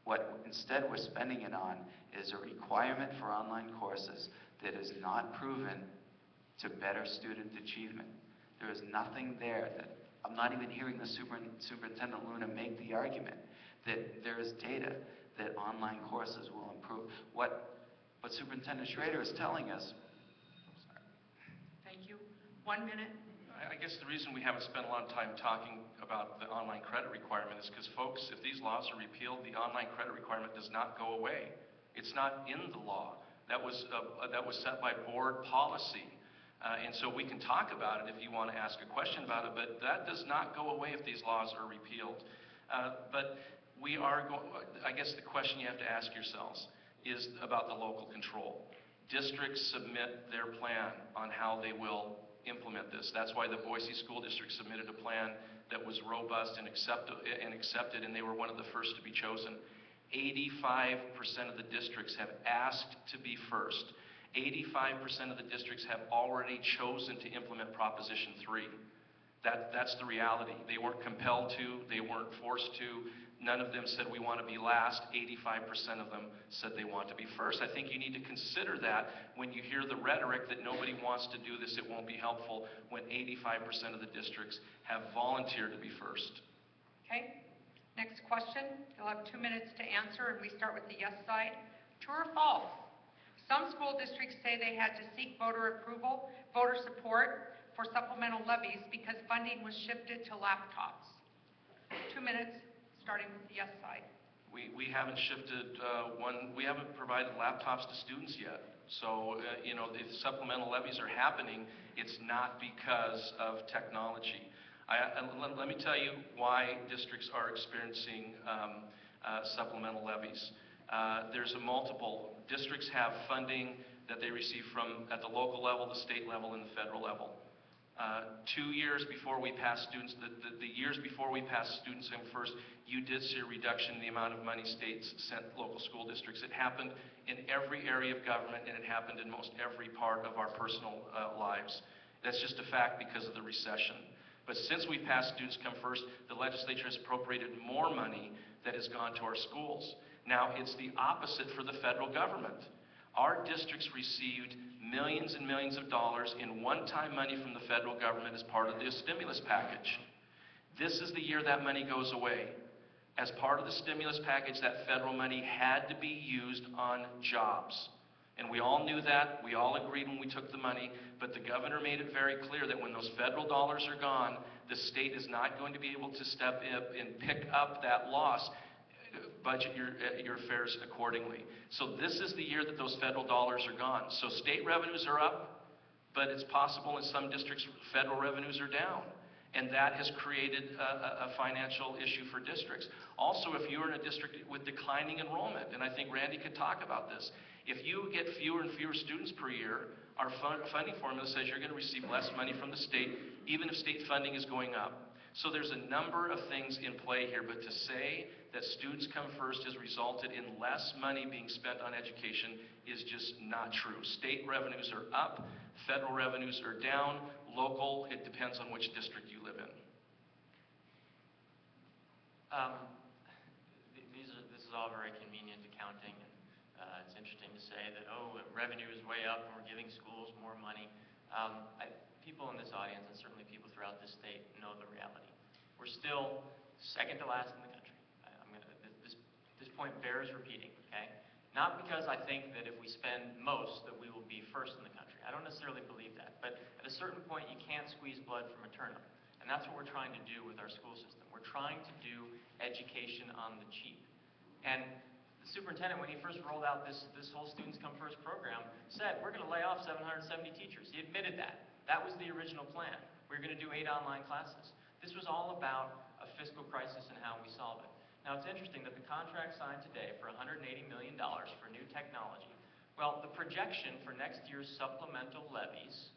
What instead we're spending it on is a requirement for online courses that is not proven to better student achievement. There is nothing there that, I'm not even hearing the Superintendent Luna make the argument that there is data that online courses will improve. What Superintendent Schrader is telling us. Thank you. 1 minute. I guess the reason we haven't spent a lot of time talking about the online credit requirement is because, folks, if these laws are repealed, the online credit requirement does not go away. It's not in the law. That was set by board policy. And so we can talk about it if you want to ask a question about it, but that does not go away if these laws are repealed. But I guess the question you have to ask yourselves is about the local control. Districts submit their plan on how they will implement this. That's why the Boise School District submitted a plan that was robust and accepted, and they were one of the first to be chosen. 85% of the districts have asked to be first. 85% of the districts have already chosen to implement Proposition 3. That's the reality. They weren't compelled to, they weren't forced to. None of them said we want to be last. 85% of them said they want to be first. I think you need to consider that when you hear the rhetoric that nobody wants to do this, it won't be helpful, when 85% of the districts have volunteered to be first. Okay. Next question. You'll have 2 minutes to answer, and we start with the yes side. True or false? Some school districts say they had to seek voter support for supplemental levies because funding was shifted to laptops. 2 minutes, starting with the yes side. We haven't shifted we haven't provided laptops to students yet. So, if supplemental levies are happening, it's not because of technology. Let me tell you why districts are experiencing supplemental levies. There's a multiple. Districts have funding that they receive from at the local level, the state level, and the federal level. 2 years before we passed students, the years before we passed Students Come First, you did see a reduction in the amount of money states sent local school districts. It happened in every area of government, and it happened in most every part of our personal lives. That's just a fact because of the recession. But since we passed Students Come First, the legislature has appropriated more money that has gone to our schools. Now, it's the opposite for the federal government. Our districts received millions and millions of dollars in one-time money from the federal government as part of the stimulus package. This is the year that money goes away. As part of the stimulus package, that federal money had to be used on jobs. And we all knew that. We all agreed when we took the money. But the governor made it very clear that when those federal dollars are gone, the state is not going to be able to step in and pick up that loss. Budget your affairs accordingly. So this is the year that those federal dollars are gone. So state revenues are up, but it's possible in some districts federal revenues are down. And that has created a financial issue for districts. Also, if you're in a district with declining enrollment, and I think Randy could talk about this, if you get fewer and fewer students per year, our funding formula says you're going to receive less money from the state, even if state funding is going up. So there's a number of things in play here, but to say that Students Come First has resulted in less money being spent on education is just not true. State revenues are up, federal revenues are down, local, it depends on which district you live in. This is all very convenient accounting, and it's interesting to say that, revenue is way up and we're giving schools more money. People in this audience, and certainly people throughout this state, know the reality. We're still second to last in the country. This point bears repeating, okay? Not because I think that if we spend most, that we will be first in the country. I don't necessarily believe that. But at a certain point, you can't squeeze blood from a turnip. And that's what we're trying to do with our school system. We're trying to do education on the cheap. And the superintendent, when he first rolled out this whole Students Come First program, said, we're going to lay off 770 teachers. He admitted that. That was the original plan. We were going to do 8 online classes. This was all about a fiscal crisis and how we solve it. Now, it's interesting that the contract signed today for $180 million for new technology, well, the projection for next year's supplemental levies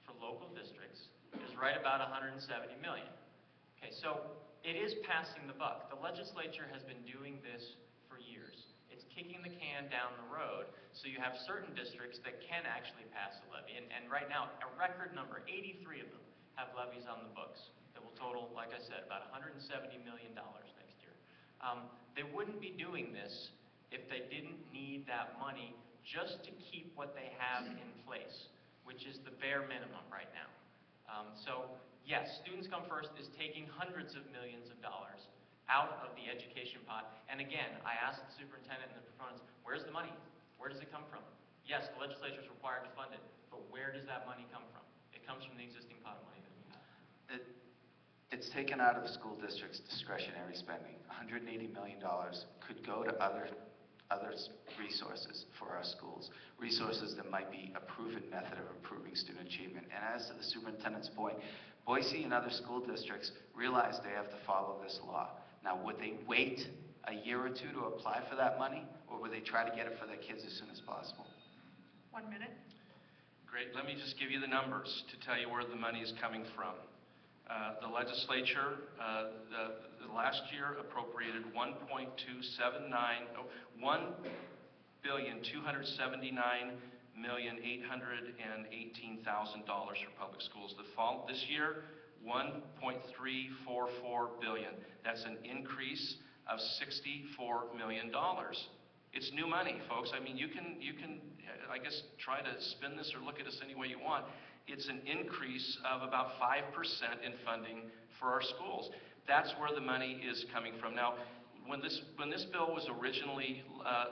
for local districts is right about $170 million. Okay, so it is passing the buck. The legislature has been doing this for years. It's kicking the can down the road, so you have certain districts that can actually pass a levy. And right now, a record number, 83 of them, have levies on the books that will total, like I said, about $170 million next year. They wouldn't be doing this if they didn't need that money just to keep what they have in place, which is the bare minimum right now. So yes, Students Come First is taking hundreds of millions of dollars out of the education pot. And again, I asked the superintendent and the proponents, where's the money? Where does it come from? Yes, the legislature is required to fund it, but where does that money come from? It comes from the existing pot of money that we have. It's taken out of school districts' discretionary spending. $180 million could go to other resources for our schools, resources that might be a proven method of improving student achievement. And as to the superintendent's point, Boise and other school districts realize they have to follow this law. Now, would they wait a year or two to apply for that money, or would they try to get it for their kids as soon as possible? 1 minute. Great. Let me just give you the numbers to tell you where the money is coming from. The legislature the last year appropriated $1,279,818,000 for public schools. This year, $1.344 billion. That's an increase of $64 million. It's new money, folks. I mean, you can, I guess, try to spin this or look at this any way you want. It's an increase of about 5% in funding for our schools. That's where the money is coming from. Now, when this bill was originally,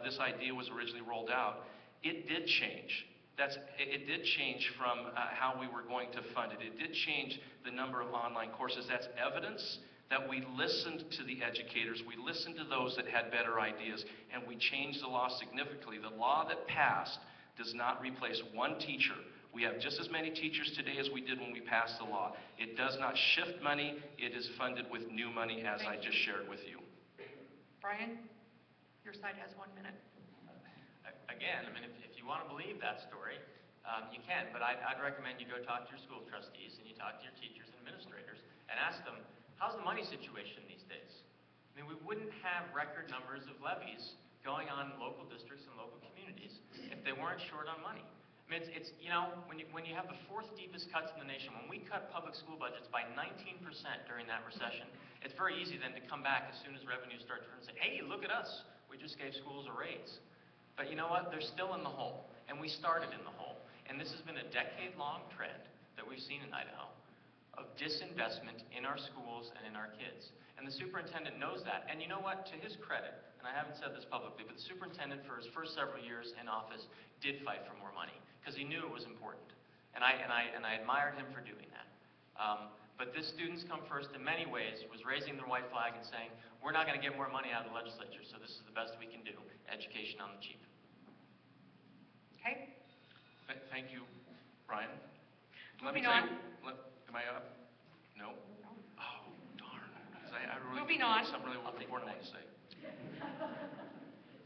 this idea was originally rolled out, it did change. It did change from how we were going to fund it. It did change the number of online courses. That's evidence that we listened to the educators, we listened to those that had better ideas, and we changed the law significantly. The law that passed does not replace one teacher. We have just as many teachers today as we did when we passed the law. It does not shift money. It is funded with new money, as I just shared with you. Brian, your side has 1 minute. Again, I mean, if you want to believe that story, you can, but I'd recommend you go talk to your school trustees and you talk to your teachers and administrators and ask them, how's the money situation these days? I mean, we wouldn't have record numbers of levies going on in local districts and local communities if they weren't short on money. I mean, it's you know, when you have the 4th deepest cuts in the nation, when we cut public school budgets by 19% during that recession, it's very easy then to come back as soon as revenues start to turn and say, hey, look at us, we just gave schools a raise. But you know what? They're still in the hole, and we started in the hole. And this has been a decade-long trend that we've seen in Idaho of disinvestment in our schools and in our kids. And the superintendent knows that. And you know what? To his credit, and I haven't said this publicly, but the superintendent for his first several years in office did fight for more money because he knew it was important. And I admired him for doing that. But this Students Come First in many ways was raising the white flag and saying, we're not going to get more money out of the legislature, so this is the best we can do, education on the cheap. Okay? Thank you, Brian. Moving on. Am I up? No? No. Oh, darn. 'Cause I really Moving think on. there's something really important I want to say.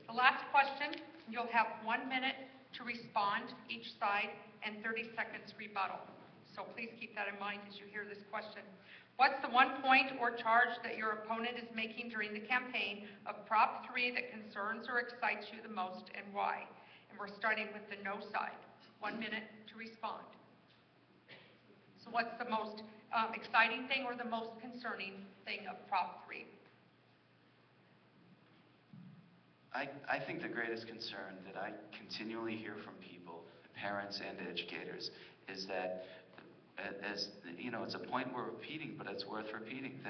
The last question, you'll have 1 minute to respond each side and 30 seconds rebuttal. So please keep that in mind as you hear this question. What's the one point or charge that your opponent is making during the campaign of Prop 3 that concerns or excites you the most, and why? And we're starting with the no side. 1 minute to respond. So what's the most exciting thing or the most concerning thing of Prop 3? I think the greatest concern that I continually hear from people, parents and educators, is that, as you know, it's a point we're repeating, but it's worth repeating,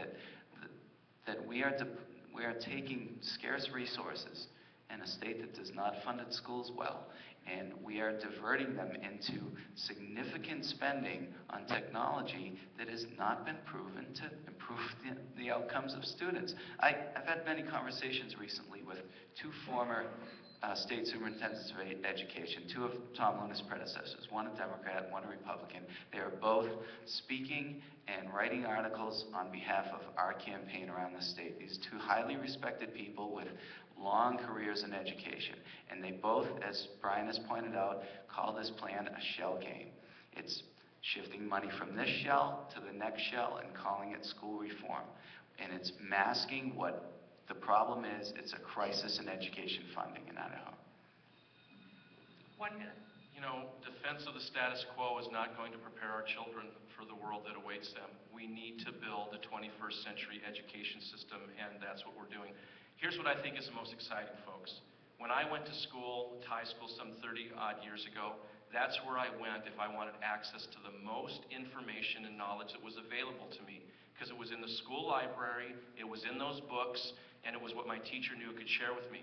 that we are taking scarce resources in a state that does not fund its schools well, and we are diverting them into significant spending on technology that has not been proven to improve the outcomes of students. I've had many conversations recently with two former state superintendents of education, two of Tom Luna's predecessors, one a Democrat, one a Republican. They are both speaking and writing articles on behalf of our campaign around the state. These two highly respected people with long careers in education. And they both, as Brian has pointed out, call this plan a shell game. It's shifting money from this shell to the next shell and calling it school reform. And it's masking what the problem is. It's a crisis in education funding in Idaho. 1 minute. You know, defense of the status quo is not going to prepare our children for the world that awaits them. We need to build a 21st century education system, and that's what we're doing. Here's what I think is the most exciting, folks. When I went to school, high school, some 30-odd years ago, that's where I went if I wanted access to the most information and knowledge that was available to me, because it was in the school library, it was in those books, and it was what my teacher knew could share with me.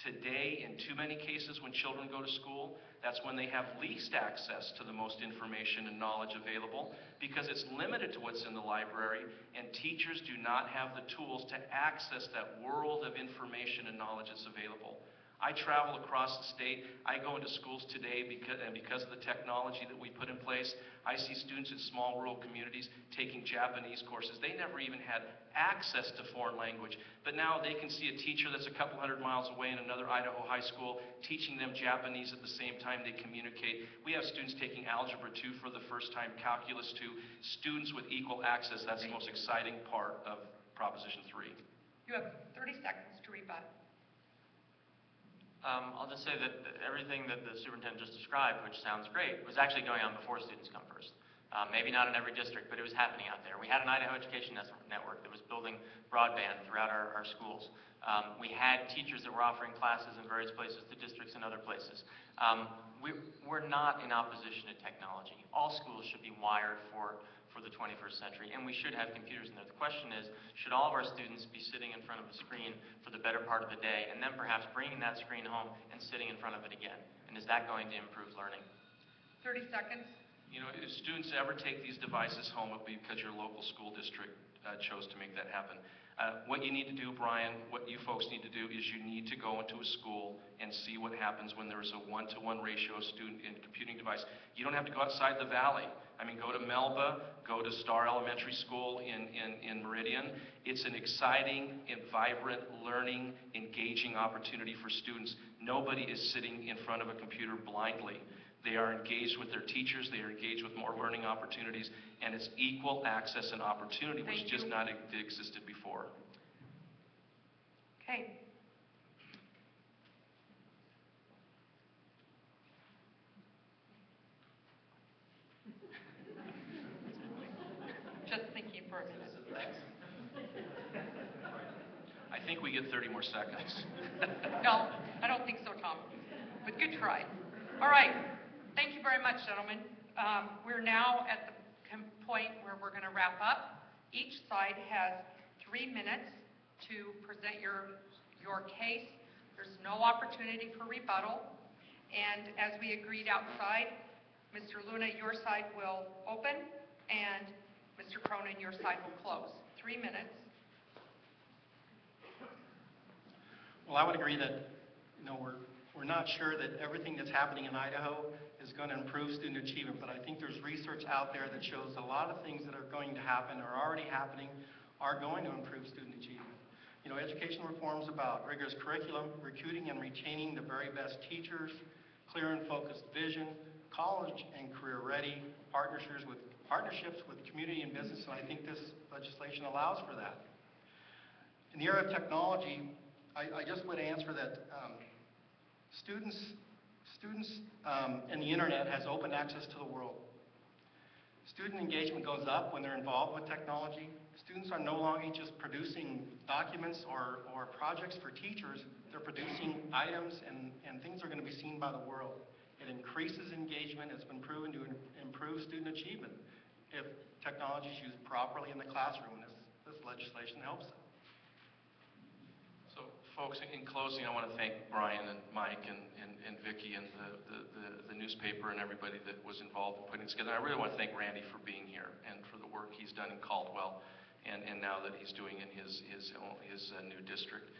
Today, in too many cases when children go to school, that's when they have least access to the most information and knowledge available, because it's limited to what's in the library, and teachers do not have the tools to access that world of information and knowledge that's available. I travel across the state. I go into schools today because of the technology that we put in place. I see students in small rural communities taking Japanese courses. They never even had access to foreign language. But now they can see a teacher that's a couple hundred miles away in another Idaho high school teaching them Japanese at the same time they communicate. We have students taking Algebra 2 for the first time, Calculus 2, students with equal access. That's the most exciting part of Proposition 3. You have 30 seconds to rebut. I'll just say that everything that the superintendent just described, which sounds great, was actually going on before Students Come First. Maybe not in every district, but it was happening out there. We had an Idaho Education Network that was building broadband throughout our schools. We had teachers that were offering classes in various places to districts and other places. We're not in opposition to technology. All schools should be wired for the 21st century, and we should have computers in there. The question is, should all of our students be sitting in front of a screen for the better part of the day, and then perhaps bringing that screen home and sitting in front of it again? And is that going to improve learning? 30 seconds. You know, if students ever take these devices home, it'll be because your local school district chose to make that happen. What you need to do, Brian, what you folks need to do is you need to go into a school and see what happens when there is a 1-to-1 ratio of student and computing device. You don't have to go outside the valley. I mean, go to Melba, go to Star Elementary School in Meridian. It's an exciting and vibrant, learning, engaging opportunity for students. Nobody is sitting in front of a computer blindly. They are engaged with their teachers, they are engaged with more learning opportunities, and it's equal access and opportunity, which just not existed before. Okay. Just thinking for a minute. I think we get 30 more seconds. No, I don't think so, Tom, but good try. All right. Thank you very much, gentlemen. We're now at the point where we're going to wrap up. Each side has 3 minutes to present your case. There's no opportunity for rebuttal. And as we agreed outside, Mr. Luna, your side will open, and Mr. Cronin, your side will close. 3 minutes. Well, I would agree that, you know, we're not sure that everything that's happening in Idaho is going to improve student achievement, but I think there's research out there that shows a lot of things that are going to happen or are already happening are going to improve student achievement. You know, education reform is about rigorous curriculum, recruiting and retaining the very best teachers, clear and focused vision, college and career ready, partnerships with community and business, and I think this legislation allows for that. In the area of technology, I just would answer that students and the internet has open access to the world. Student engagement goes up when they're involved with technology. Students are no longer just producing documents or projects for teachers. They're producing items and things are going to be seen by the world. It increases engagement. It's been proven to improve student achievement if technology is used properly in the classroom. This legislation helps it. So, folks, in closing, I want to thank Brian and Mike and Vicki and the newspaper and everybody that was involved in putting this together. I really want to thank Randy for being here and for the work he's done in Caldwell and now that he's doing in his new district.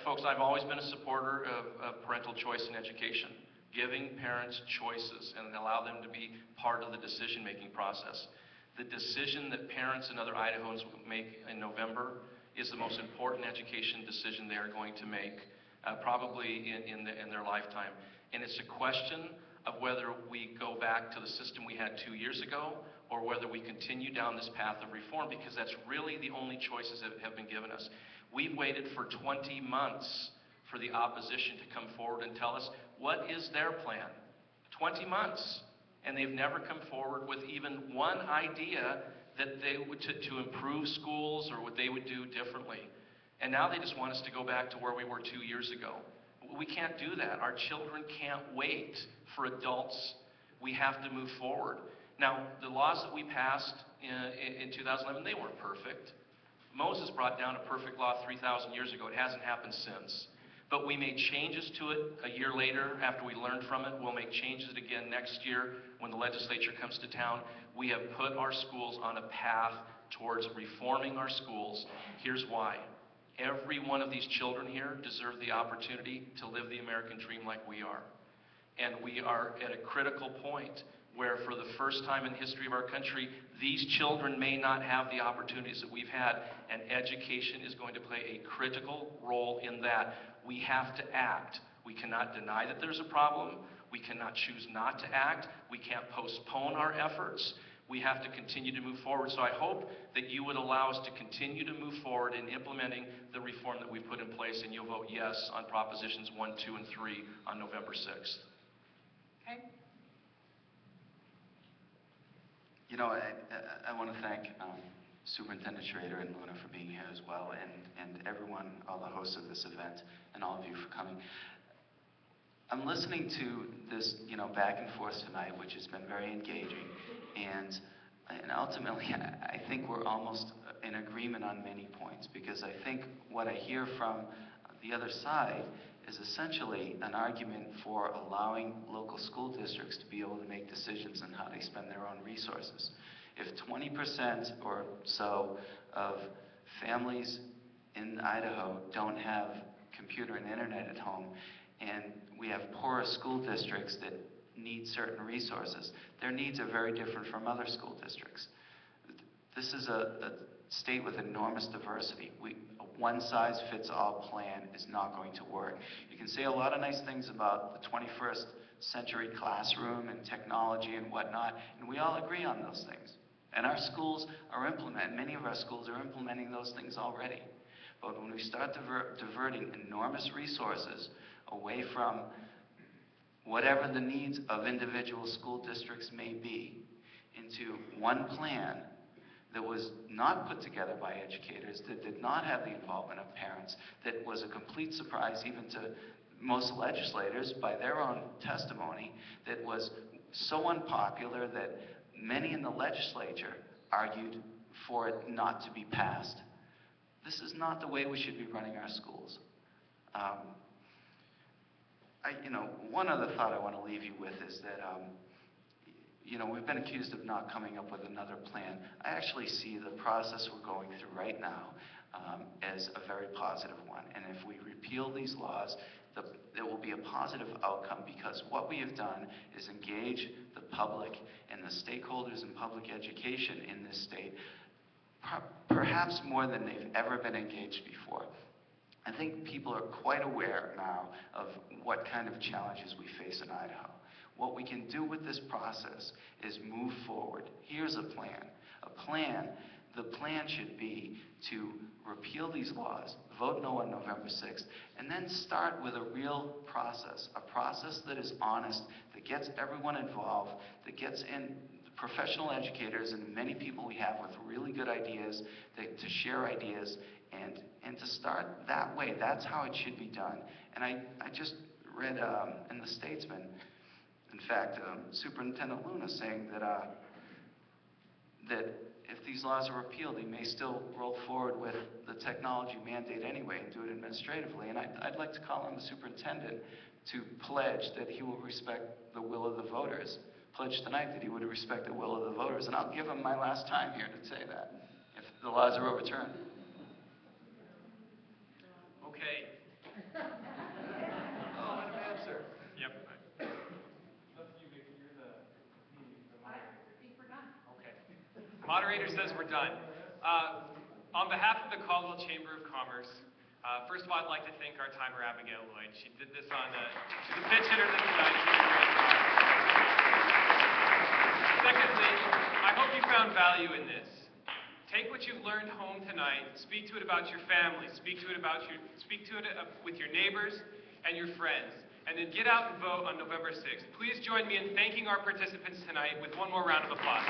Folks, I've always been a supporter of parental choice in education, giving parents choices and allow them to be part of the decision-making process. The decision that parents and other Idahoans will make in November is the most important education decision they are going to make, probably in their lifetime. And it's a question of whether we go back to the system we had 2 years ago or whether we continue down this path of reform, because that's really the only choices that have been given us. We've waited for 20 months for the opposition to come forward and tell us what is their plan. 20 months. And they've never come forward with even one idea that they would to improve schools or what they would do differently. And now they just want us to go back to where we were 2 years ago. We can't do that. Our children can't wait for adults. We have to move forward. Now, the laws that we passed in 2011, they weren't perfect. Moses brought down a perfect law 3,000 years ago. It hasn't happened since. But we made changes to it a year later after we learned from it. We'll make changes again next year when the legislature comes to town. We have put our schools on a path towards reforming our schools. Here's why. Every one of these children here deserve the opportunity to live the American dream like we are. And we are at a critical point where for the first time in the history of our country, these children may not have the opportunities that we've had, and education is going to play a critical role in that. We have to act. We cannot deny that there's a problem. We cannot choose not to act. We can't postpone our efforts. We have to continue to move forward. So I hope that you would allow us to continue to move forward in implementing the reform that we put in place, and you'll vote yes on Propositions 1, 2, and 3 on November 6th. Okay. You know, I want to thank Superintendent Schrader and Luna for being here as well, and everyone, all the hosts of this event, and all of you for coming. I'm listening to this, back and forth tonight, which has been very engaging, and ultimately, I think we're almost in agreement on many points, because I think what I hear from the other side is essentially an argument for allowing local school districts to be able to make decisions on how they spend their own resources. If 20% or so of families in Idaho don't have computer and internet at home, and we have poorer school districts that need certain resources, their needs are very different from other school districts. This is a state with enormous diversity. A one-size-fits-all plan is not going to work. You can say a lot of nice things about the 21st century classroom and technology and whatnot, and we all agree on those things. And our schools are many of our schools are implementing those things already. But when we start diverting enormous resources away from whatever the needs of individual school districts may be into one plan that was not put together by educators, that did not have the involvement of parents, that was a complete surprise even to most legislators by their own testimony, that was so unpopular that many in the legislature argued for it not to be passed. This is not the way we should be running our schools. One other thought I want to leave you with is that we've been accused of not coming up with another plan. I actually see the process we're going through right now as a very positive one. And if we repeal these laws, there will be a positive outcome, because what we have done is engage the public and the stakeholders in public education in this state, perhaps more than they've ever been engaged before. I think people are quite aware now of what kind of challenges we face in Idaho. What we can do with this process is move forward. Here's a plan. The plan should be to repeal these laws, vote no on November 6th, and then start with a real process, a process that is honest, that gets everyone involved, that gets in professional educators and many people we have with really good ideas, to share ideas, and to start that way. That's how it should be done. And I just read in the Statesman In fact, Superintendent Luna saying that, that if these laws are repealed, he may still roll forward with the technology mandate anyway and do it administratively. And I'd like to call on the superintendent to pledge that he will respect the will of the voters. Pledge tonight that he would respect the will of the voters. And I'll give him my last time here to say that, if the laws are overturned. Okay. Oh, an answer. Yep. Okay. Moderator says we're done. On behalf of the Caldwell Chamber of Commerce, first of all, I'd like to thank our timer, Abigail Lloyd. She did this on she's a pitch hitter this night. Secondly, I hope you found value in this. Take what you've learned home tonight, speak to it about your family, speak to it with your neighbors and your friends, and then get out and vote on November 6th. Please join me in thanking our participants tonight with one more round of applause.